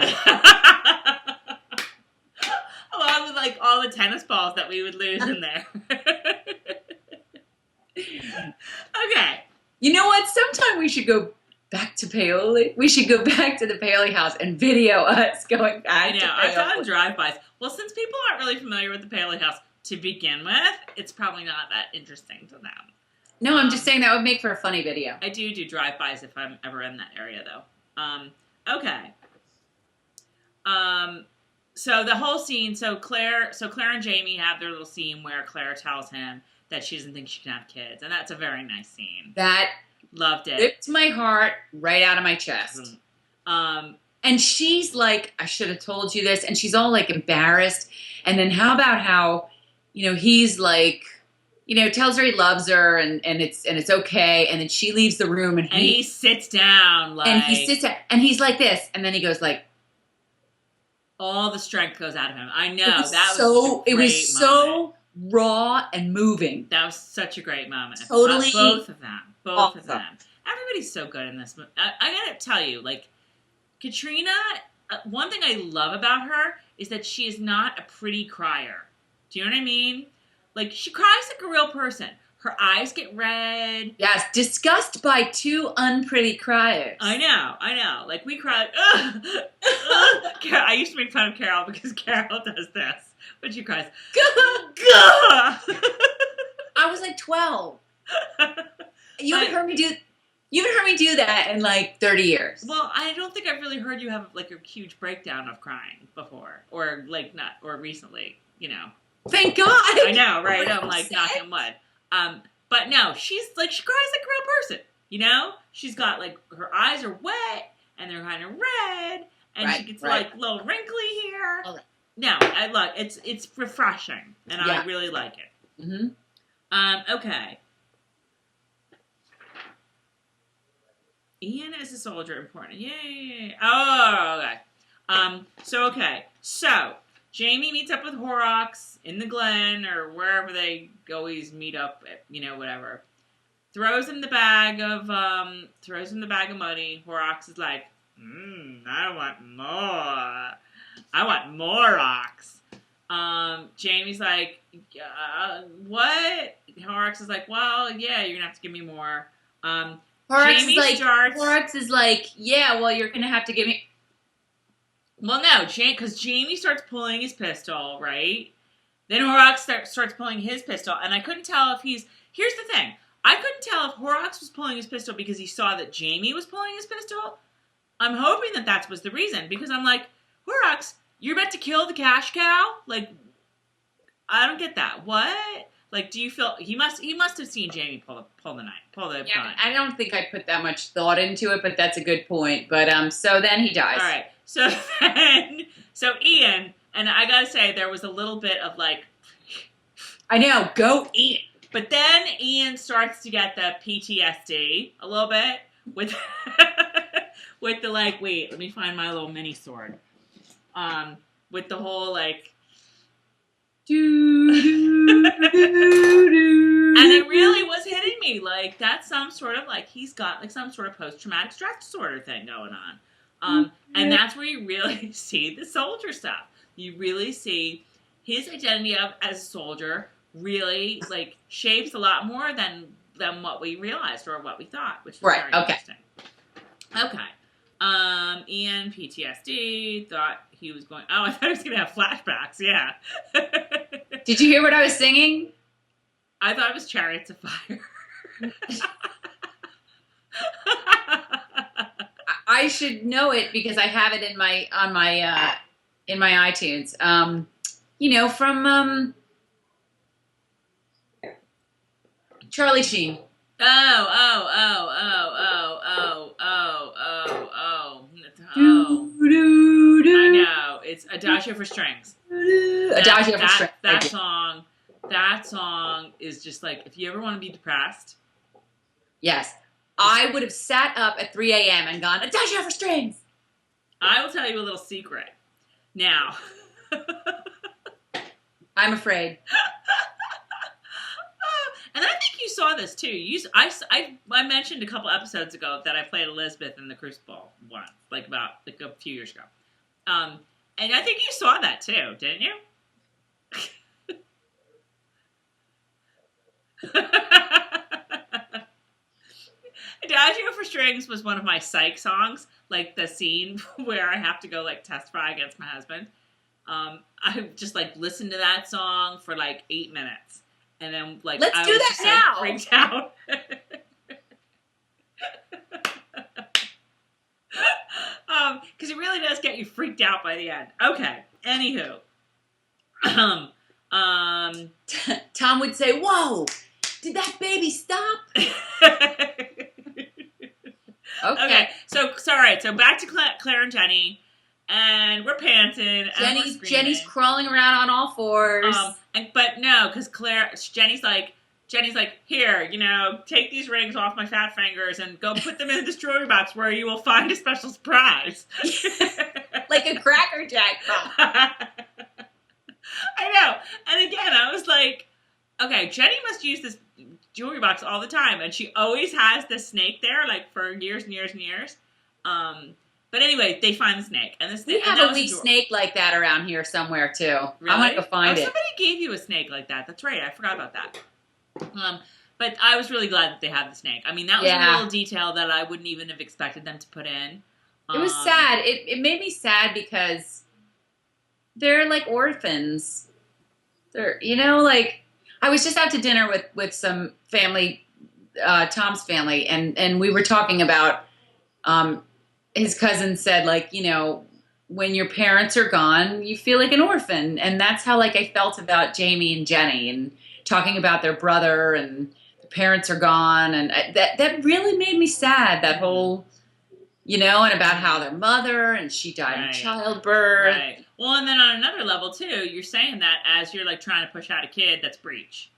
Along with, like, all the tennis balls that we would lose in there. Okay. You know what? Sometime we should go back to Paoli. We should go back to the Paoli house and video us going back to Paoli. I've done drive-bys. Well, since people aren't really familiar with the Paoli house to begin with, it's probably not that interesting to them. No, I'm just saying that would make for a funny video. I do drive-bys if I'm ever in that area, though. Okay. So the whole scene, so Claire and Jamie have their little scene where Claire tells him that she doesn't think she can have kids, and that's a very nice scene. That loved it. Ripped my heart right out of my chest. And she's like, I should have told you this, and she's all like embarrassed. And then how about how, he's like, tells her he loves her and it's okay, and then she leaves the room and he sits down and he's like this, and then he goes like, all the strength goes out of him. I know it was so raw and moving. That was such a great moment. Totally, both of them. Everybody's so good in this movie. I gotta tell you, like, Katrina, one thing I love about her is that she is not a pretty crier. Do you know what I mean? Like, she cries like a real person. Her eyes get red. Yes, discussed by two unpretty criers. I know. Like, we cried. Ugh, ugh. I used to make fun of Carol because Carol does this. But she cries. I was like 12. You haven't heard me do that in like 30 years. Well, I don't think I've really heard you have like a huge breakdown of crying before. Or like not, or recently, you know. Thank God. I know, right? I'm like knocking wood. But no, she cries like a real person, you know? She's got like, her eyes are wet, and they're kind of red, and she gets like a little wrinkly here. Okay. No, it's refreshing, and I really like it. Mm-hmm. Okay. Ian is a soldier, important. Yay! Oh, okay. So, Jamie meets up with Horrocks in the Glen or wherever they always meet up at, whatever. Throws him the bag of money. Horrocks is like, I want more. I want more rocks. Jamie's like, what? Horrocks is like, well, yeah, you're gonna have to give me more. Horrocks is like, yeah, well, you're gonna have to give me. Well, no, because Jamie starts pulling his pistol, right? Then Horrocks starts pulling his pistol, and I couldn't tell if he's... Here's the thing. I couldn't tell if Horrocks was pulling his pistol because he saw that Jamie was pulling his pistol. I'm hoping that was the reason, because I'm like, Horrocks, you're about to kill the cash cow? Like, I don't get that. What? Like, do you feel... He must have seen Jamie pull the gun. I don't think I put that much thought into it, but that's a good point. But, so then he dies. All right. So Ian, and I gotta say, there was a little bit of like, I know, go Ian. But then Ian starts to get the PTSD a little bit with the like, wait, let me find my little mini sword. With the whole like, and it really was hitting me like that's some sort of like he's got like some sort of post-traumatic stress disorder thing going on. And that's where you really see the soldier stuff. You really see his identity as a soldier really like shapes a lot more than what we realized or what we thought, which was very interesting. Okay. Ian, PTSD, thought he was going... Oh, I thought he was going to have flashbacks, yeah. Did you hear what I was singing? I thought it was Chariots of Fire. I should know it because I have it in my iTunes. From Charlie Sheen. Oh. I know. It's Adagio for Strings. Adagio for Strings. That song is just like, if you ever want to be depressed. Yes. I would have sat up at 3 a.m. and gone, Adagio for Strings. I will tell you a little secret. Now. I'm afraid. And I think you saw this too. I mentioned a couple episodes ago that I played Elizabeth in the Crucible once, like a few years ago. And I think you saw that too, didn't you? Adagio for Strings was one of my psych songs, like the scene where I have to go like testify against my husband. I just like listened to that song for like 8 minutes. And then, like, let's I do was that just now. Like, freaked out. Because it really does get you freaked out by the end. Okay. Anywho. Tom would say, "Whoa, did that baby stop?" Okay. So back to Claire and Jenny. And we're panting. Jenny's crawling around on all fours. But no, because Jenny's like, here, take these rings off my fat fingers and go put them in this jewelry box where you will find a special surprise. Like a Cracker Jack box. I know. And again, I was like, okay, Jenny must use this jewelry box all the time. And she always has this snake there, like, for years and years and years. But anyway, they find the snake, and the We snake. have a wee snake like that around here somewhere too. Really? I want to go find it. Somebody gave you a snake like that. That's right. I forgot about that. But I was really glad that they had the snake. I mean, that was a little detail that I wouldn't even have expected them to put in. It was sad. It made me sad because they're like orphans. They're, like, I was just out to dinner with some family, Tom's family, and we were talking about, his cousin said, like, when your parents are gone, you feel like an orphan. And that's how, like, I felt about Jamie and Jenny, and talking about their brother, and the parents are gone. And that really made me sad, that whole, and about how their mother, and she died in childbirth. Right. Well, and then on another level, too, you're saying that as you're, like, trying to push out a kid that's breech.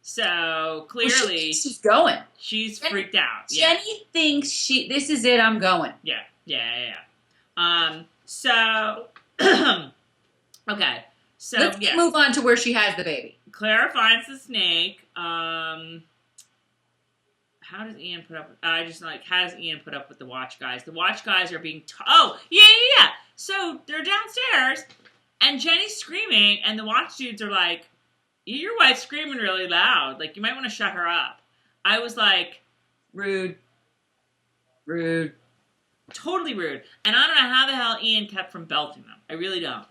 So, clearly... she's going. She's freaked out. Jenny thinks this is it, I'm going. Yeah. So... okay. So, let's move on to where she has the baby. Claire finds the snake. How does Ian put up... how does Ian put up with the Watch guys? The Watch guys are being... yeah. So, they're downstairs, and Jenny's screaming, and the Watch dudes are like, your wife's screaming really loud. Like, you might want to shut her up. I was like... Rude. Totally rude. And I don't know how the hell Ian kept from belting them. I really don't.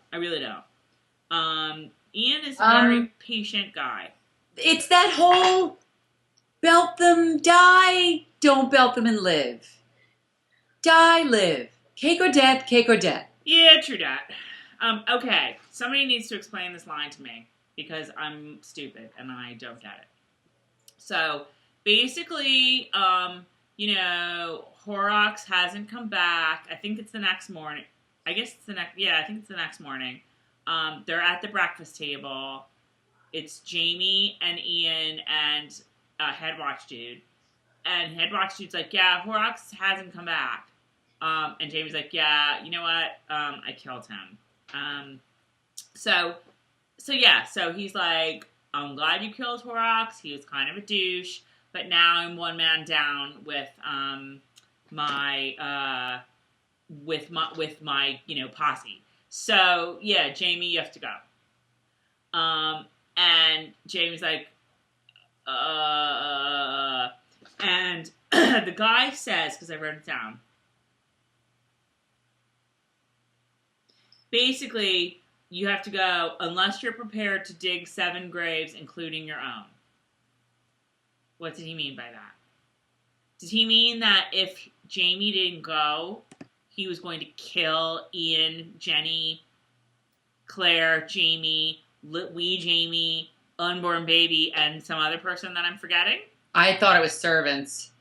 Ian is a very patient guy. It's that whole belt them, die, don't belt them and live. Die, live. Cake or death, cake or death. Yeah, true that. Okay, somebody needs to explain this line to me because I'm stupid and I don't get it. So, basically, Horrocks hasn't come back. I think it's the next morning. I think it's the next morning. They're at the breakfast table. It's Jamie and Ian and Head Watch Dude. And Head Watch Dude's like, yeah, Horrocks hasn't come back. And Jamie's like, yeah, you know what? I killed him. So he's like, I'm glad you killed Horrocks. He was kind of a douche. But now I'm one man down with my posse. So yeah, Jamie, you have to go. And Jamie's like, and the guy says, because I wrote it down. Basically, you have to go unless you're prepared to dig 7 graves, including your own. What did he mean by that? Did he mean that if Jamie didn't go, he was going to kill Ian, Jenny, Claire, Jamie, wee Jamie, unborn baby, and some other person that I'm forgetting? I thought it was servants.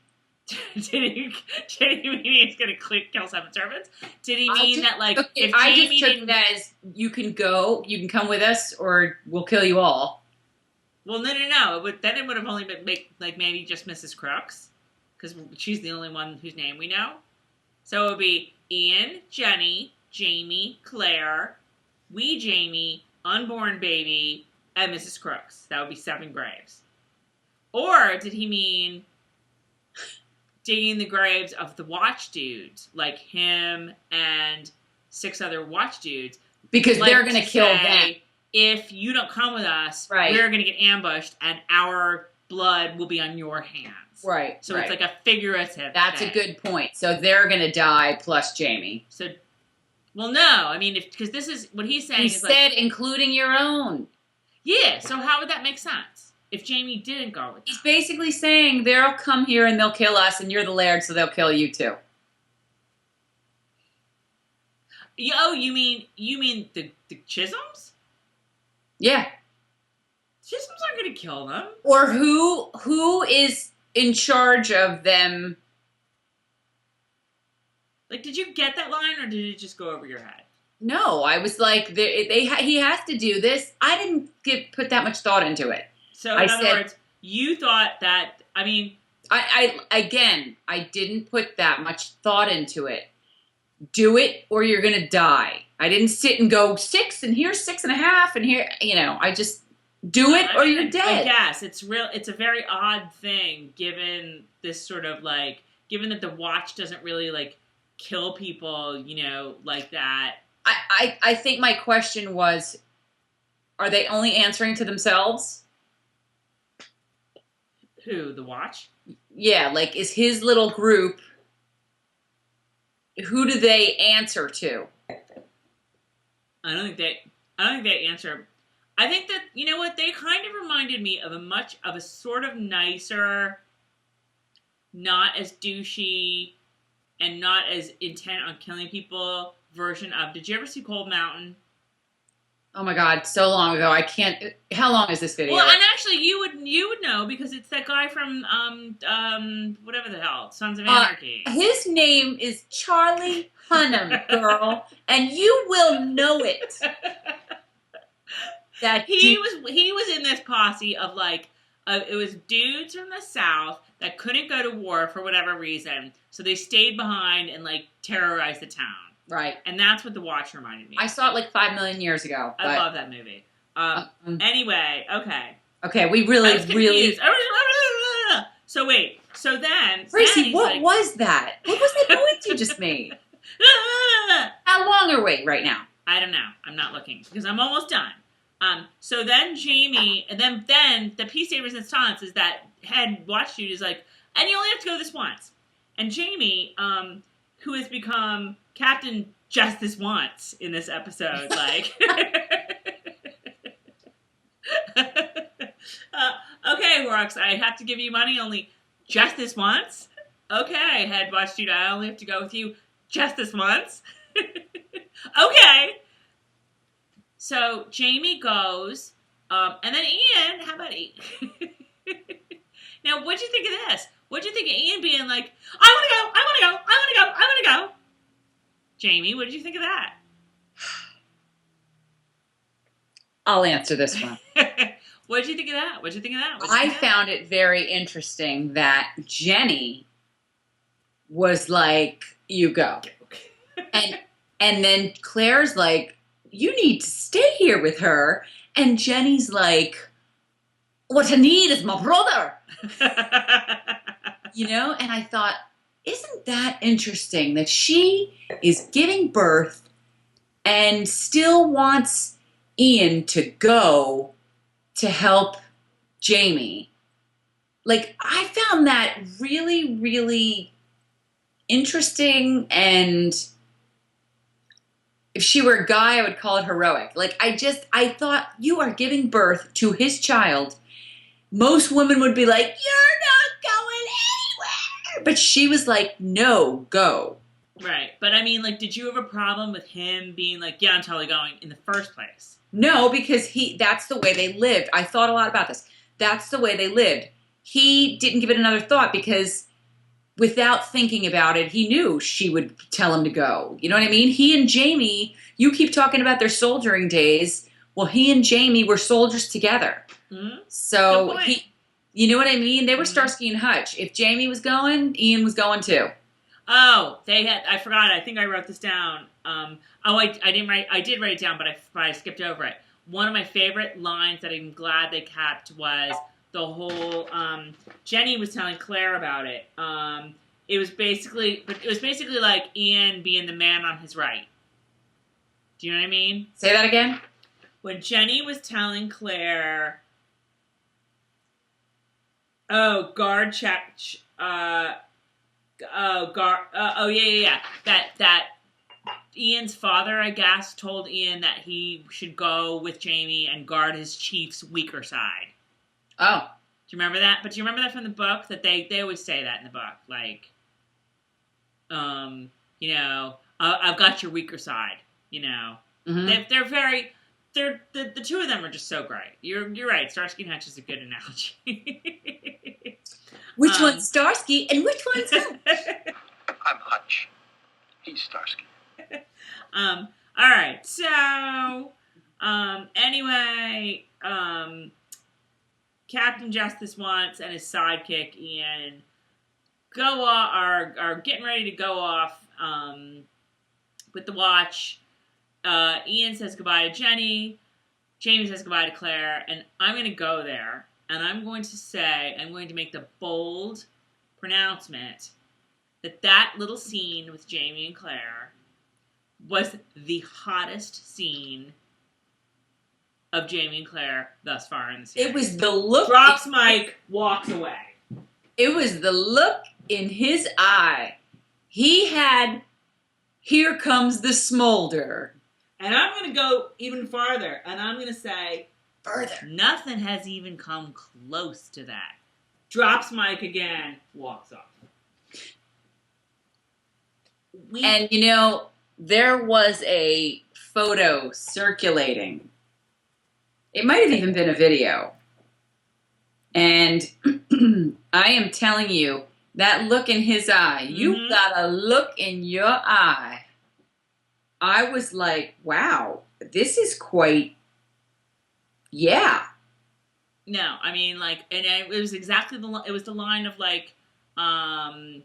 Did he mean he's going to kill 7 servants? Did he mean that, like, if I Jamie just took that as, you can go, you can come with us, or we'll kill you all. Well, no. Then it would have only been, maybe just Mrs. Crooks, because she's the only one whose name we know. So it would be Ian, Jenny, Jamie, Claire, wee Jamie, unborn baby, and Mrs. Crooks. That would be 7 graves. Or did he mean digging the graves of the Watch dudes, like him and 6 other Watch dudes? Because they're going to kill them. If you don't come with us, right, we're going to get ambushed, and our blood will be on your hands. Right. So it's like a figurative That's thing. a good point. So they're going to die plus Jamie. So, well, no. I mean, because this is what he's saying. He said including your own. Yeah, so how would that make sense? If Jamie didn't go with them? He's basically saying they'll come here and they'll kill us, and you're the laird, so they'll kill you too. Oh, you mean the Chisholms? Yeah. Chisholms aren't going to kill them. Or who is in charge of them? Like, did you get that line, or did it just go over your head? No, I was like, he has to do this. I didn't put that much thought into it. So, in other words, you thought that, I mean... I didn't put that much thought into it. Do it, or you're going to die. I didn't sit and go 6, and here's 6.5, and here, I just do it, or you're dead. I guess it's a very odd thing, given this sort of, like, given that the Watch doesn't really, like, kill people, like that. I think my question was, are they only answering to themselves? Who, the Watch? Yeah, like, is his little group, who do they answer to? I don't think they answer. I think that, you know what, they kind of reminded me of a sort of nicer, not as douchey, and not as intent on killing people version of, did you ever see Cold Mountain? Oh my God, so long ago. I can't. How long is this video? Well, and actually, you would know because it's that guy from whatever the hell, Sons of Anarchy. His name is Charlie Hunnam, girl, and you will know it. That he was in this posse of like it was dudes from the South that couldn't go to war for whatever reason, so they stayed behind and like terrorized the town. Right. And that's what The Watch reminded me of. I saw it like 5 million years ago. I love that movie. Anyway, okay. Okay, we really. So wait, so then... Tracey, what was that? What was that noise you just made? How long are we right now? I don't know. I'm not looking because I'm almost done. So then Jamie, and then the piece de resistance is that head watch dude is like, and you only have to go this once. And Jamie, who has become Captain just this once in this episode, like, okay, Rox, I have to give you money only just this once. Okay, head watch dude, I only have to go with you just this once. Okay. So Jamie goes, and then Ian, how about Ian? Now, what'd you think of this? What'd you think of Ian being like, I want to go. Jamie, what did you think of that? I'll answer this one. What did you think of that? I found it very interesting that Jenny was like, you go. And then Claire's like, you need to stay here with her. And Jenny's like, what I need is my brother. And I thought, isn't that interesting that she is giving birth and still wants Ian to go to help Jamie? Like, I found that really, really interesting, and if she were a guy, I would call it heroic. Like, I thought, you are giving birth to his child. Most women would be like, you're not going anywhere. But she was like, no, go. Right. But I mean, like, did you have a problem with him being like, yeah, I'm totally going in the first place? No, because that's the way they lived. I thought a lot about this. That's the way they lived. He didn't give it another thought because without thinking about it, he knew she would tell him to go. You know what I mean? He and Jamie, you keep talking about their soldiering days. Well, he and Jamie were soldiers together. Mm-hmm. So, you know what I mean? They were Starsky and Hutch. If Jamie was going, Ian was going too. Oh, I forgot. I think I wrote this down. I did write it down, but I skipped over it. One of my favorite lines that I'm glad they kept was the whole, Jenny was telling Claire about it. It was basically like Ian being the man on his right. Do you know what I mean? Say that again. When Jenny was telling Claire, that Ian's father, I guess, told Ian that he should go with Jamie and guard his chief's weaker side. Oh. Do you remember that? But do you remember that from the book? That they always say that in the book. Like, I've got your weaker side, Mm-hmm. They're the two of them are just so great. You're right. Starsky and Hutch is a good analogy. Which one's Starsky and which one's Hutch? I'm Hutch. He's Starsky. All right. So, anyway, Captain Justice Wants and his sidekick Ian are getting ready to go off with the Watch. Ian says goodbye to Jenny. Jamie says goodbye to Claire. And I'm going to go there. And I'm going to make the bold pronouncement that little scene with Jamie and Claire was the hottest scene of Jamie and Claire thus far in the series. It was the look. Drops mic, walks away. It was the look in his eye. He had, here comes the smolder. And I'm going to go even farther, and I'm going to say, Further. nothing has even come close to that. Drops mic again, walks off. And, you know, there was a photo circulating. It might have even been a video. And I am telling you, that look in his eye, you got a look in your eye. I was like, wow, this is quite, yeah. No, I mean, like, and it was exactly it was the line of, like, I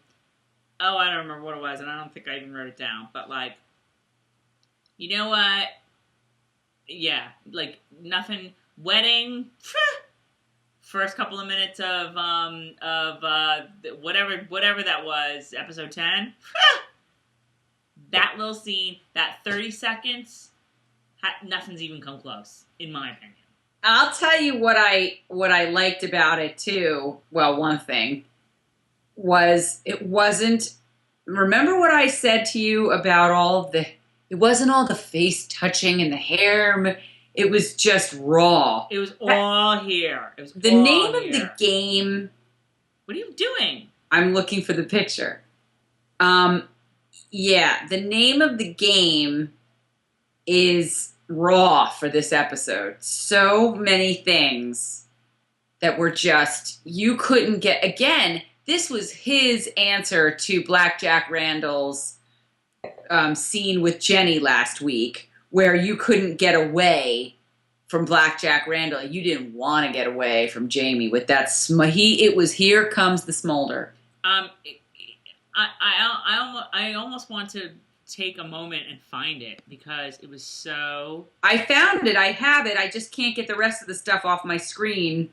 don't remember what it was, and I don't think I even wrote it down, but, like, you know what? Yeah, like, nothing, wedding, first couple of minutes of whatever that was, episode 10, that little scene, that 30 seconds, nothing's even come close, in my opinion. I'll tell you what I liked about it too. Well, one thing was it wasn't. Remember what I said to you about it wasn't all the face touching and the hair. It was just raw. It was all here. It was the all name here. of the game. What are you doing? I'm looking for the picture. Yeah, the name of the game is raw for this episode. So many things that were just, you couldn't get. Again, this was his answer to Blackjack Randall's scene with Jenny last week, where you couldn't get away from Blackjack Randall. You didn't want to get away from Jamie with that. It was here comes the smolder. I almost want to take a moment and find it because it was so. I found it. I have it. I just can't get the rest of the stuff off my screen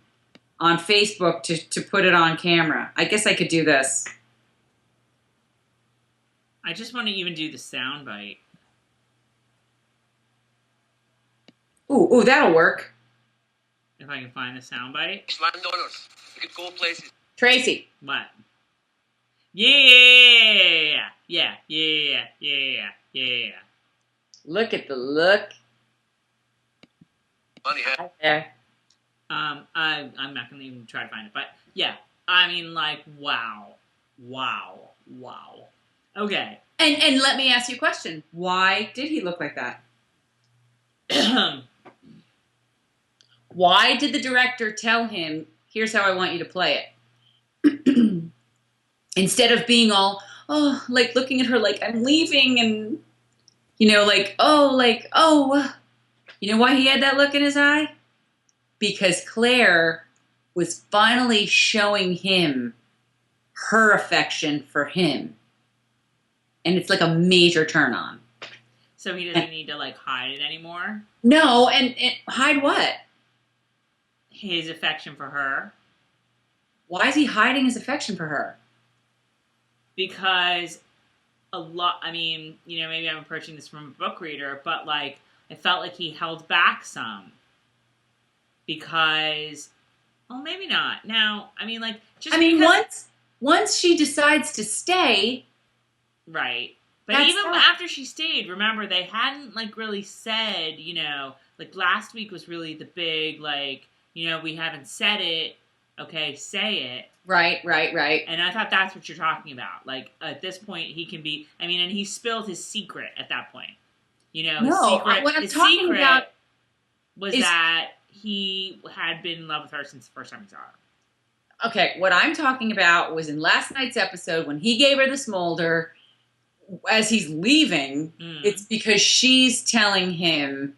on Facebook to put it on camera. I guess I could do this. I just want to even do the sound bite. Ooh, that'll work. If I can find the sound bite. Landowners, we could go places. Tracy. What? Yeah. Look at the look. Money, huh? Right there. I'm not gonna even try to find it, but yeah, I mean, like, wow. Okay. And let me ask you a question. Why did he look like that? Why did the director tell him, here's how I want you to play it? Instead of being all, like looking at her like, I'm leaving, and, you know, you know why he had that look in his eye? Because Claire was finally showing him her affection for him. And it's like a major turn on. So he doesn't need to, like, hide it anymore? No, and hide what? His affection for her. Why is he hiding his affection for her? Because I mean, you know, maybe I'm approaching this from a book reader, but, like, I felt like he held back some. Because, well, maybe not. Now, I mean, like, just once she decides to stay. Right. But even after she stayed, remember, they hadn't, like, really said, you know, like, last week was really the big, like, you know, we haven't said it, okay, say it. Right. And I thought that's what you're talking about. Like, at this point, he can be, I mean, and he spilled his secret at that point. You know, his secret was that he had been in love with her since the first time he saw her. Okay, what I'm talking about was in last night's episode when he gave her the smolder. As he's leaving, it's because she's telling him,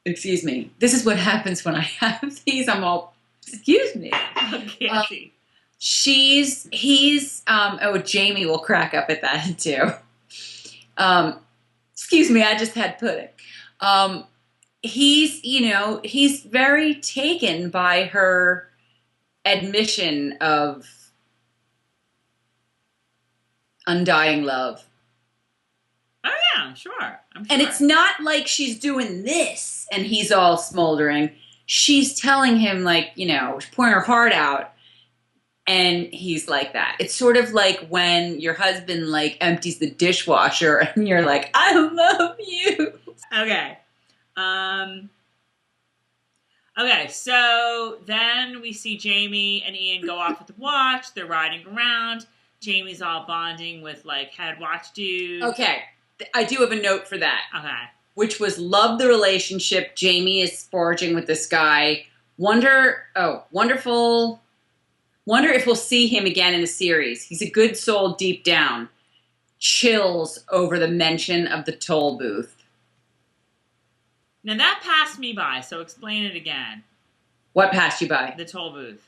excuse me, this is what happens when I have these. I'm all, excuse me. Okay. Jamie will crack up at that too. Excuse me, I just had pudding. He's very taken by her admission of undying love. Oh yeah, I'm sure. And it's not like she's doing this and he's all smoldering. She's telling him, like, you know, pouring her heart out, and he's like that. It's sort of like when your husband, like, empties the dishwasher and you're like, I love you. Okay. Okay, so then we see Jamie and Ian go off with the watch. They're riding around. Jamie's all bonding with, like, head watch dude. Okay, I do have a note for that. Okay. Which was, love the relationship. Jamie is forging with this guy. Wonderful. Wonder if we'll see him again in the series. He's a good soul deep down. Chills over the mention of the toll booth. Now that passed me by, so explain it again. What passed you by? The toll booth.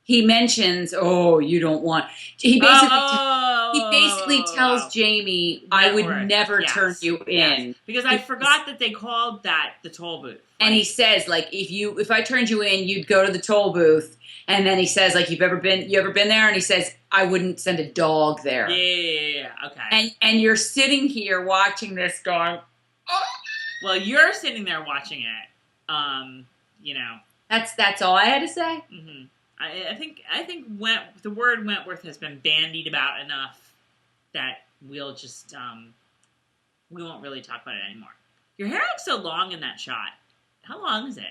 He mentions, you don't want... He basically tells Jamie, I would never turn you in. Yes. Because I forgot that they called that the toll booth. Right? And he says, like, if I turned you in, you'd go to the toll booth. And then he says, like, you ever been there? And he says, I wouldn't send a dog there. Yeah. Okay. And you're sitting here watching this going, oh. Well, you're sitting there watching it. You know. That's all I had to say. Mm-hmm. I think the word Wentworth has been bandied about enough that we'll just we won't really talk about it anymore. Your hair looks so long in that shot. How long is it?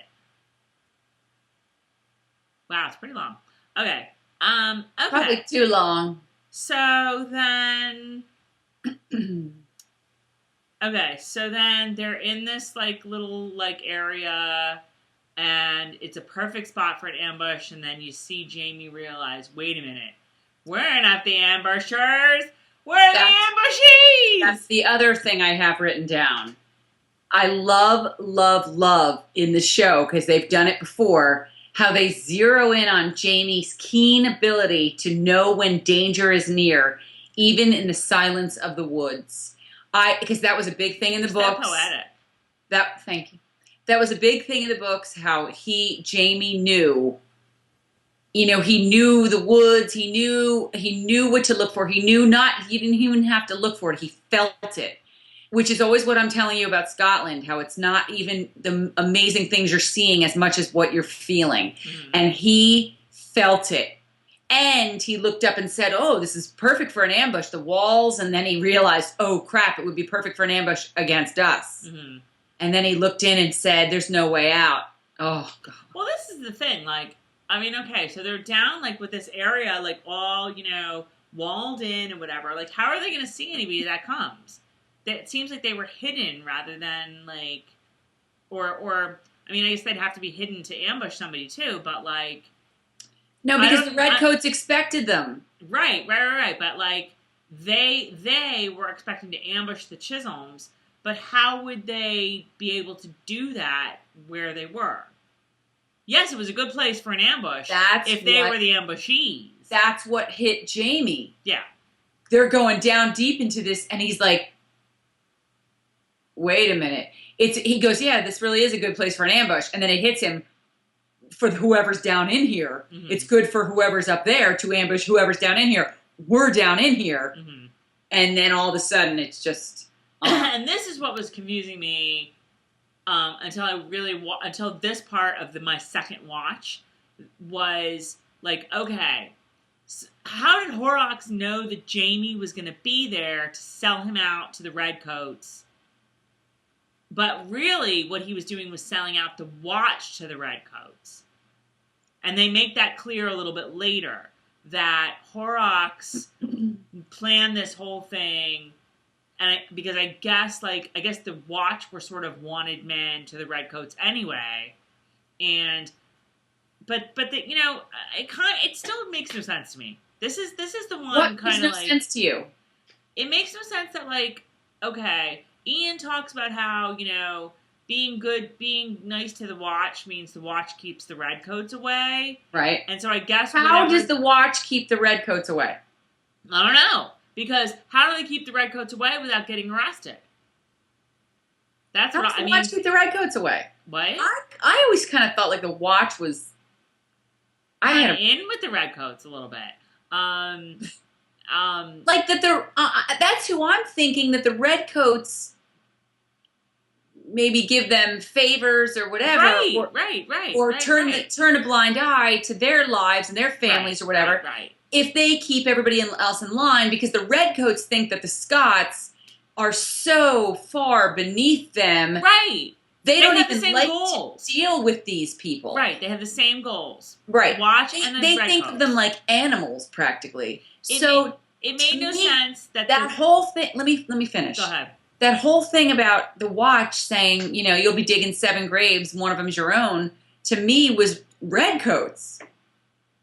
Wow, it's pretty long. Okay. Okay. Probably too long. So then okay, so then they're in this, like, little, like, area, and it's a perfect spot for an ambush, and then you see Jamie realize, wait a minute, we're not the ambushers, we're the ambushees! That's the other thing I have written down. I love in the show, because they've done it before, how they zero in on Jamie's keen ability to know when danger is near, even in the silence of the woods. Because that was a big thing in the books. Poetic. Thank you. That was a big thing in the books, how Jamie knew. You know, he knew the woods. He knew what to look for. He didn't even have to look for it. He felt it. Which is always what I'm telling you about Scotland, how it's not even the amazing things you're seeing as much as what you're feeling. Mm-hmm. And he felt it. And he looked up and said, this is perfect for an ambush, the walls. And then he realized, oh, crap, it would be perfect for an ambush against us. Mm-hmm. And then he looked in and said, there's no way out. Oh, God. Well, this is the thing. Like, I mean, okay, so they're down, like, with this area, like, all, you know, walled in and whatever. Like, how are they going to see anybody that comes? It seems like they were hidden rather than, like, or I mean, I guess they'd have to be hidden to ambush somebody, too, but, like... No, because the Redcoats expected them. Right. But, like, they were expecting to ambush the Chisholms, but how would they be able to do that where they were? Yes, it was a good place for an ambush if they were the ambushees. That's what hit Jamie. Yeah. They're going down deep into this, and he's like, wait a minute. He goes, yeah, this really is a good place for an ambush. And then it hits him, for whoever's down in here. Mm-hmm. It's good for whoever's up there to ambush whoever's down in here. We're down in here. Mm-hmm. And then all of a sudden it's just... And this is what was confusing me until this part of my second watch was like, okay, so how did Horrocks know that Jamie was going to be there to sell him out to the Redcoats? But really, what he was doing was selling out the watch to the Redcoats. And they make that clear a little bit later, that Horrocks planned this whole thing, and because I guess the watch were sort of wanted men to the Redcoats anyway, but it still makes no sense to me. This is the one kind of what makes no sense to you? It makes no sense that, like, okay, Ian talks about how, you know, being nice to the watch means the watch keeps the Redcoats away. Right. And so I guess... How does the watch keep the Redcoats away? I don't know. Because how do they keep the Redcoats away without getting arrested? That's how what does the watch keep the Redcoats away? What? I always kind of felt like the watch was... in with the Redcoats a little bit. Like that they're... so I'm thinking that the Redcoats maybe give them favors or whatever, or turn a blind eye to their lives and their families or whatever. Right. If they keep everybody else in line, because the Redcoats think that the Scots are so far beneath them. Right. They don't have even the same like goals. to deal with these people. Right. They have the same goals. Right. The Watch and the They Redcoats. think of them like animals, practically. It made no sense that whole thing. Let me finish. Go ahead. That whole thing about the Watch saying, you'll be digging 7 graves, one of them's your own, to me was Redcoats.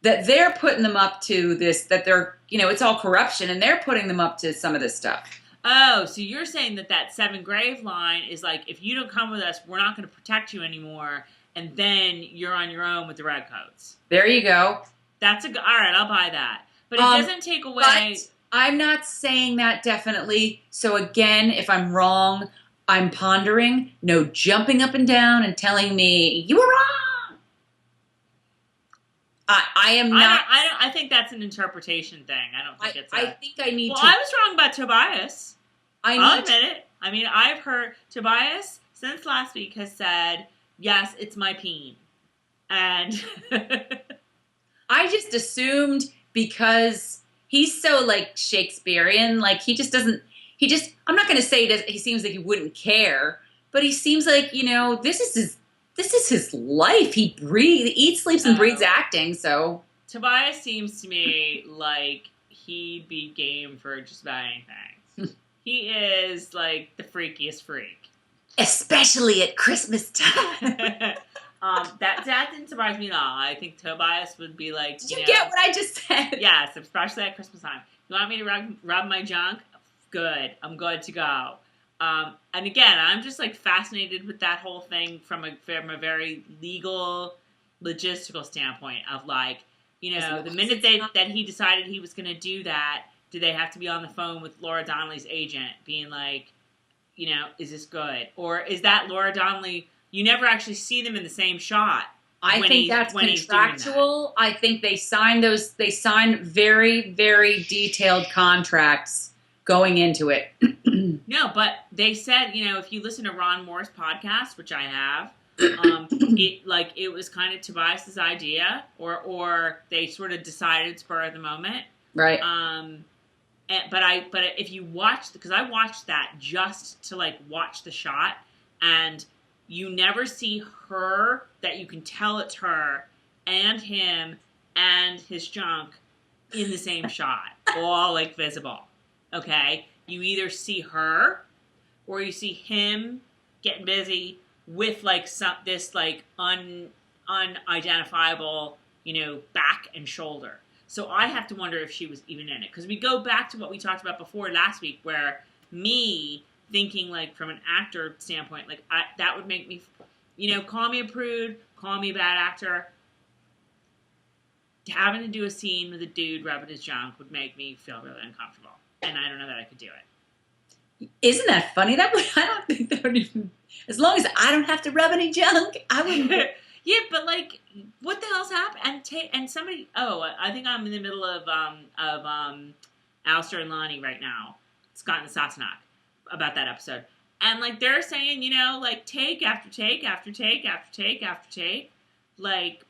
That they're putting them up to this, that they're, it's all corruption, and they're putting them up to some of this stuff. Oh, so you're saying that 7 grave line is like, if you don't come with us, we're not going to protect you anymore, and then you're on your own with the Redcoats. There you go. All right, I'll buy that. But it doesn't take away... I'm not saying that definitely. So again, if I'm wrong, I'm pondering. No jumping up and down and telling me you were wrong. I am not. I think that's an interpretation thing. I don't think it's. I think I need. Well, I was wrong about Tobias. I'll admit it. I mean, I've heard Tobias since last week has said, "Yes, it's my peen," and I just assumed because. He's so, Shakespearean. He just doesn't... I'm not going to say he seems like he wouldn't care, but he seems like, this is his life. He eats, sleeps, and breathes acting, so... Tobias seems to me like he'd be game for just about anything. He is, the freakiest freak. Especially at Christmas time. That didn't surprise me at all. I think Tobias would be like... Did you get what I just said? Yes, especially at Christmas time. You want me to rub my junk? Good. I'm good to go. And again, I'm just, fascinated with that whole thing from a very legal, logistical standpoint of, the minute that he decided he was going to do that, did they have to be on the phone with Laura Donnelly's agent being like, is this good? Or is that Laura Donnelly... You never actually see them in the same shot. I think that's contractual. I think they signed very, very detailed contracts going into it. No, but they said, if you listen to Ron Moore's podcast, which I have, it was kind of Tobias's idea, or they sort of decided spur of the moment. Right. But if you watch, because I watched that just to watch the shot, and you never see her, that you can tell it's her, and him, and his junk in the same shot. All, visible. Okay? You either see her, or you see him getting busy with, this unidentifiable, back and shoulder. So I have to wonder if she was even in it. Because we go back to what we talked about before last week, where me... thinking from an actor standpoint, that would make me, call me a prude, call me a bad actor. Having to do a scene with a dude rubbing his junk would make me feel really uncomfortable, and I don't know that I could do it. Isn't that funny? I don't think that would even. As long as I don't have to rub any junk, I wouldn't. Yeah, but what the hell's happened? And somebody. Oh, I think I'm in the middle of Alistair and Lonnie right now. Scott and Sassenach. About that episode. And, they're saying, take after take after take after take after take.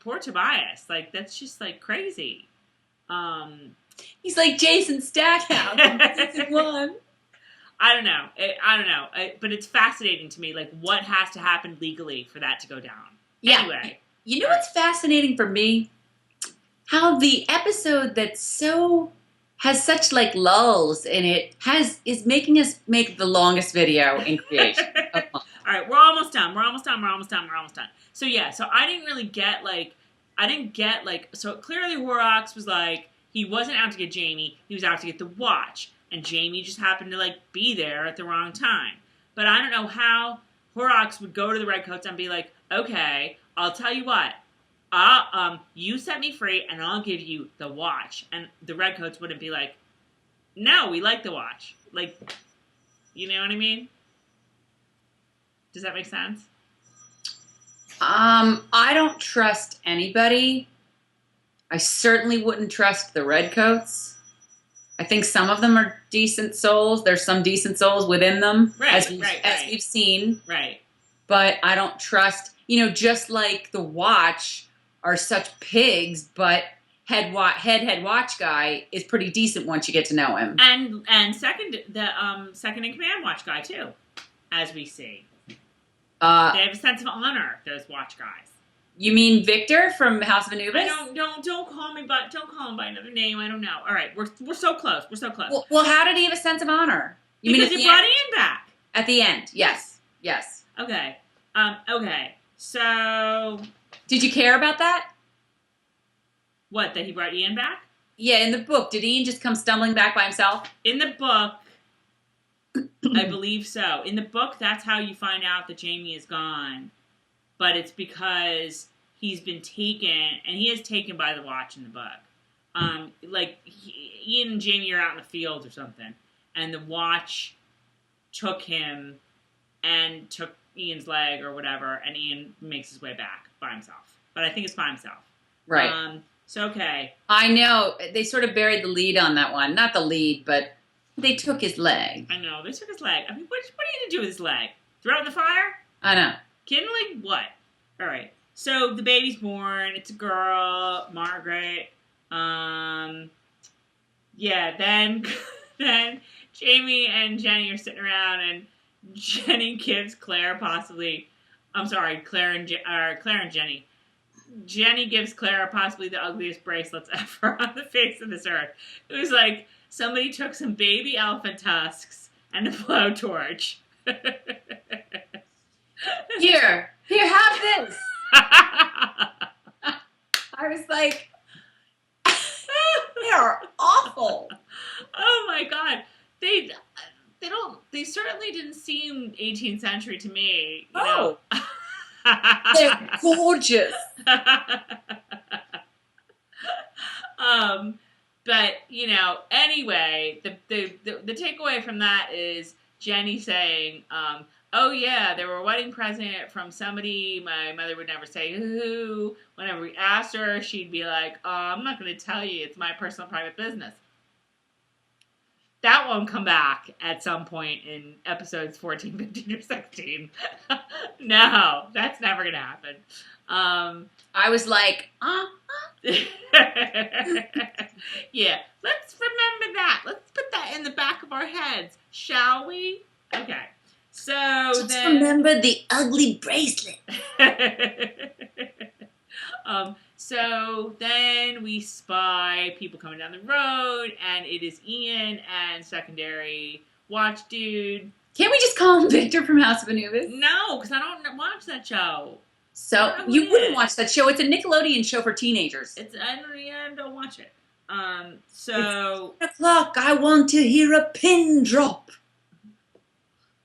Poor Tobias. That's just, crazy. He's like Jason Stackhouse in season 1. I don't know. But it's fascinating to me, what has to happen legally for that to go down. Yeah. Anyway. You know what's fascinating for me? How the episode that's so... has such lulls in it, is making us make the longest video in creation. All right, we're almost done. So yeah, so I didn't really get so clearly Horrocks was he wasn't out to get Jamie, he was out to get the Watch, and Jamie just happened to be there at the wrong time. But I don't know how Horrocks would go to the Redcoats and be like, okay, I'll tell you what. You set me free, and I'll give you the Watch. And the Redcoats wouldn't be like, no, we like the Watch. You know what I mean? Does that make sense? I don't trust anybody. I certainly wouldn't trust the Redcoats. I think some of them are decent souls. There's some decent souls within them, as we've seen. Right. But I don't trust, just like the Watch are such pigs, but head watch guy is pretty decent once you get to know him. And second in command watch guy too, as we see. They have a sense of honor, those watch guys. You mean Victor from House of Anubis? Don't call him by another name. I don't know. All right, we're so close. We're so close. Well, how did he have a sense of honor? Because he brought Ian back at the end. Yes. Okay. Okay. So, did you care about that? What, that he brought Ian back? Yeah, in the book, did Ian just come stumbling back by himself? In the book, I believe so. In the book, that's how you find out that Jamie is gone. But it's because he's been taken, and he is taken by the Watch in the book. Ian and Jamie are out in the fields or something, and the Watch took him and took Ian's leg or whatever, and Ian makes his way back by himself. But I think it's by himself. Right. Okay. I know. They sort of buried the lead on that one. Not the lead, but they took his leg. I know. They took his leg. I mean, what are you going to do with his leg? Throw it in the fire? I know. Kindling? What? All right. So the baby's born. It's a girl, Margaret. Then Jamie and Jenny are sitting around, and Jenny gives Claire Claire and Jenny. Jenny gives Claire possibly the ugliest bracelets ever on the face of this earth. It was like somebody took some baby elephant tusks and a blowtorch. Here, have this. I was like, they are awful. Oh my God. They certainly didn't seem 18th century to me. You know? They're gorgeous. But anyway, the takeaway from that is Jenny saying, oh yeah, they were a wedding present from somebody my mother would never say who. Whenever we asked her, she'd be like, oh, I'm not going to tell you. It's my personal private business. That won't come back at some point in episodes 14, 15, or 16. No, that's never going to happen. I was like, Yeah, let's remember that. Let's put that in the back of our heads, shall we? Okay. So just remember the ugly bracelet. So then we spy people coming down the road, and it is Ian and secondary watch dude. Can't we just call him Victor from House of Anubis? No, because I don't watch that show. So you wouldn't watch that show. It's a Nickelodeon show for teenagers. I don't watch it. So it's 10:00. I want to hear a pin drop.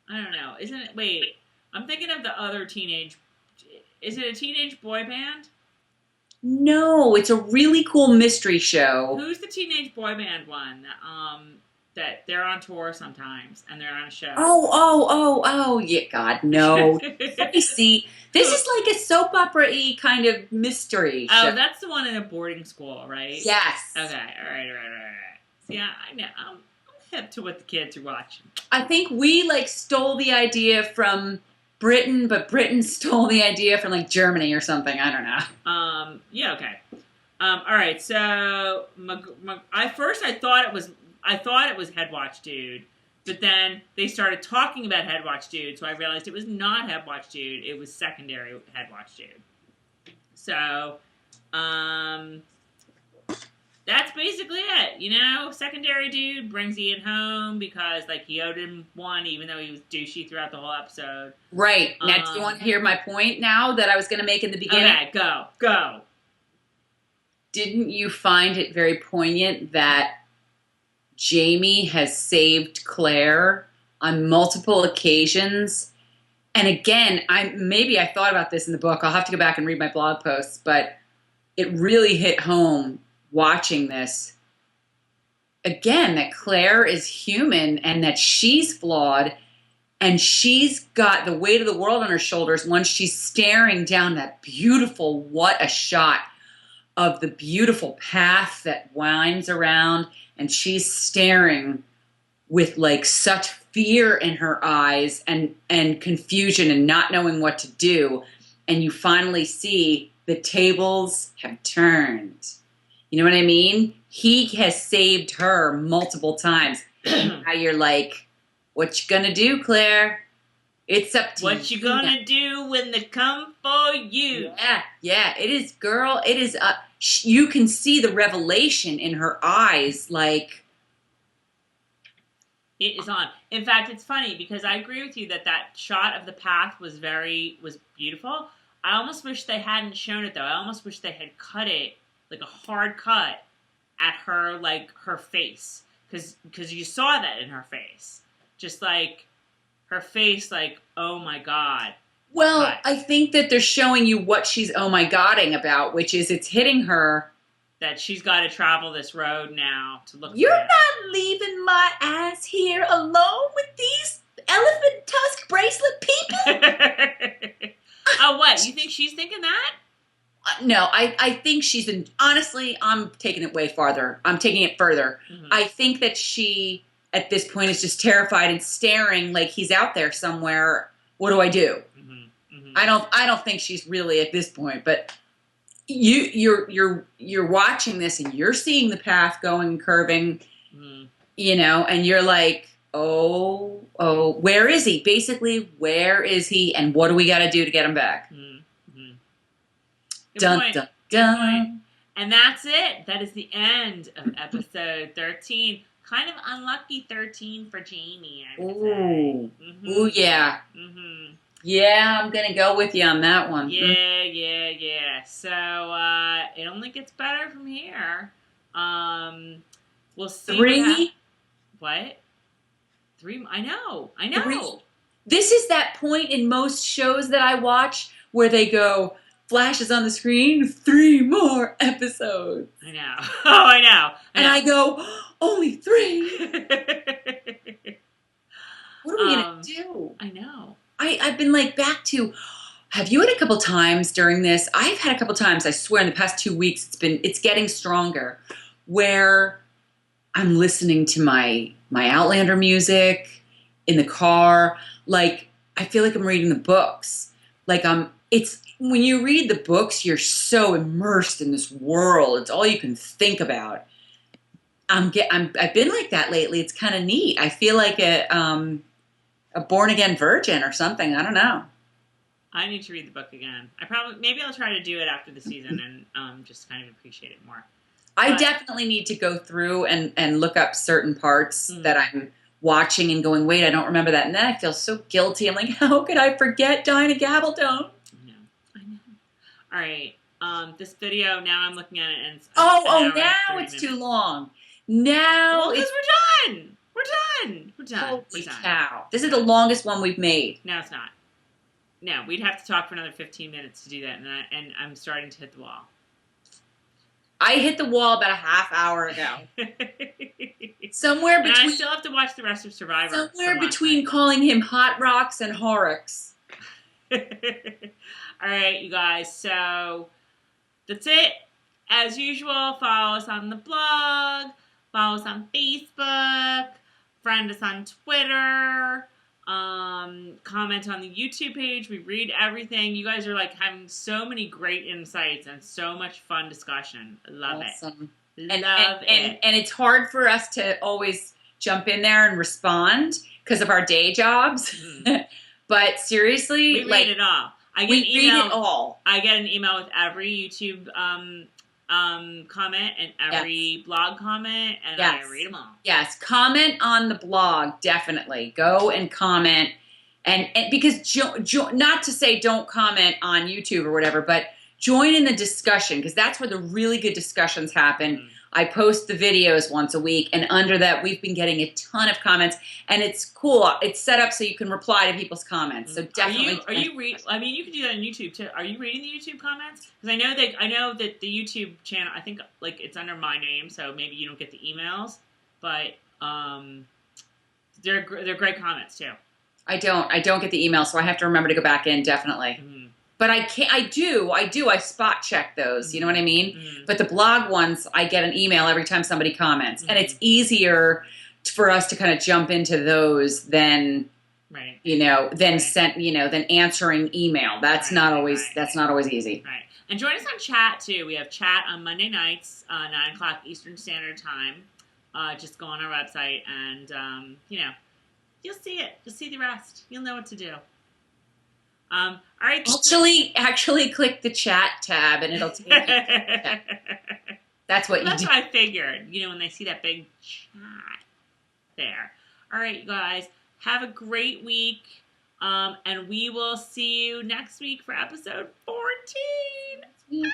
I don't know. Isn't it? Wait, I'm thinking of the other teenage. Is it a teenage boy band? No, it's a really cool mystery show. Who's the teenage boy band one? That they're on tour sometimes and they're on a show. Oh, yeah, God, no. Let me see. This is like a soap opera-y kind of mystery show. Oh, that's the one in a boarding school, right? Yes. Okay, all right. See, I know. I'm hip to what the kids are watching. I think we, stole the idea from Britain, but Britain stole the idea from, Germany or something. I don't know. Yeah, okay. All right, so I thought it was Head Watch Dude, but then they started talking about Head Watch Dude, so I realized it was not Head Watch Dude, it was secondary Head Watch Dude. So, that's basically it, Secondary dude brings Ian home because, he owed him one, even though he was douchey throughout the whole episode. Right. Now, do you want to hear my point now that I was going to make in the beginning? Okay, go. Didn't you find it very poignant that Jamie has saved Claire on multiple occasions? And again, I thought about this in the book. I'll have to go back and read my blog posts, but it really hit home watching this. Again, that Claire is human and that she's flawed and she's got the weight of the world on her shoulders once she's staring down that what a shot of the beautiful path that winds around and she's staring with like such fear in her eyes and confusion and not knowing what to do. And you finally see the tables have turned. You know what I mean? He has saved her multiple times. Now you're like, what you gonna do, Claire? It's up to you. What you gonna do when they come for you? Yeah. It is, girl. It is up. You can see the revelation in her eyes, like. It is on. In fact, it's funny because I agree with you that shot of the path was beautiful. I almost wish they hadn't shown it though. I almost wish they had cut it, like a hard cut at her, like her face, because you saw that in her face, just like her face, like, oh my god. Well, cut. I think that they're showing you what she's oh my godding about, which is it's hitting her. That she's got to travel this road now to look. You're not leaving my ass here alone with these elephant tusk bracelet people. Oh, what? You think she's thinking that? No, I think she's honestly, I'm taking it way farther. I'm taking it further. Mm-hmm. I think that she, at this point, is just terrified and staring like he's out there somewhere. What do I do? Mm-hmm. Mm-hmm. I don't think she's really at this point, but you're watching this and you're seeing the path going and curving, you know, and you're like, oh, where is he? Basically, where is he, and what do we got to do to get him back? Mm-hmm. Dun, dun, dun. And that's it. That is the end of episode 13. Kind of unlucky 13 for Jamie, I would say. Mm-hmm. Ooh, yeah. Mm-hmm. Yeah, I'm going to go with you on that one. Yeah. So, it only gets better from here. We'll see. 3? What? 3? I know. 3. This is that point in most shows that I watch where they go, flashes on the screen, 3 more episodes. I know. Oh, I know. And I go, only 3? What are we going to do? I know. I've been like back to, have you had a couple times during this? I've had a couple times, I swear in the past 2 weeks, it's getting stronger, where I'm listening to my Outlander music in the car. Like, I feel like I'm reading the books. Like it's when you read the books, you're so immersed in this world. It's all you can think about. I've been like that lately. It's kind of neat. I feel like a born-again virgin or something. I don't know. I need to read the book again. Maybe I'll try to do it after the season and just kind of appreciate it more. I definitely need to go through and look up certain parts that I'm watching and going, wait, I don't remember that. And then I feel so guilty. I'm like, how could I forget Diana Gabaldon? I know. All right. This video, now I'm looking at it and it's now it's too long. Now because we're done. We're done. Holy cow. This is the longest one we've made. No, it's not. No, we'd have to talk for another 15 minutes to do that, and I'm starting to hit the wall. I hit the wall about a half hour ago. Somewhere between. And I still have to watch the rest of Survivor. Somewhere between calling him Hot Rocks and Horrocks. All right, you guys. So that's it. As usual, follow us on the blog. Follow us on Facebook. Friend us on Twitter. Comment on the YouTube page. We read everything. You guys are like having so many great insights and so much fun discussion. Love awesome. it. Love it. And it's hard for us to always jump in there and respond because of our day jobs. But seriously, we read it all. Read it all. I get an email with every YouTube comment and every blog comment, and I read them all. Yes, comment on the blog, definitely. Go and comment, and because not to say don't comment on YouTube or whatever, but join in the discussion because that's where the really good discussions happen. I post the videos once a week, and under that, we've been getting a ton of comments, and it's cool. It's set up so you can reply to people's comments. So definitely, are you read? I mean, you can do that on YouTube too. Are you reading the YouTube comments? Because I know that the YouTube channel. I think like it's under my name, so maybe you don't get the emails, but they're great comments too. I don't get the email, so I have to remember to go back in definitely. But I can't. I do. I spot check those. You know what I mean? Mm. But the blog ones, I get an email every time somebody comments, and it's Mm. easier for us to kind of jump into those than Right. than answering email. That's Right, not right, always right. that's not always easy. Right. And join us on chat too. We have chat on Monday nights, 9 o'clock Eastern Standard Time. Just go on our website and you'll see it. You'll see the rest. You'll know what to do. All right. Actually, click the chat tab, and it'll take you. That's what That's you do. what I figured. When they see that big chat there. All right, you guys. Have a great week. And we will see you next week for episode 14.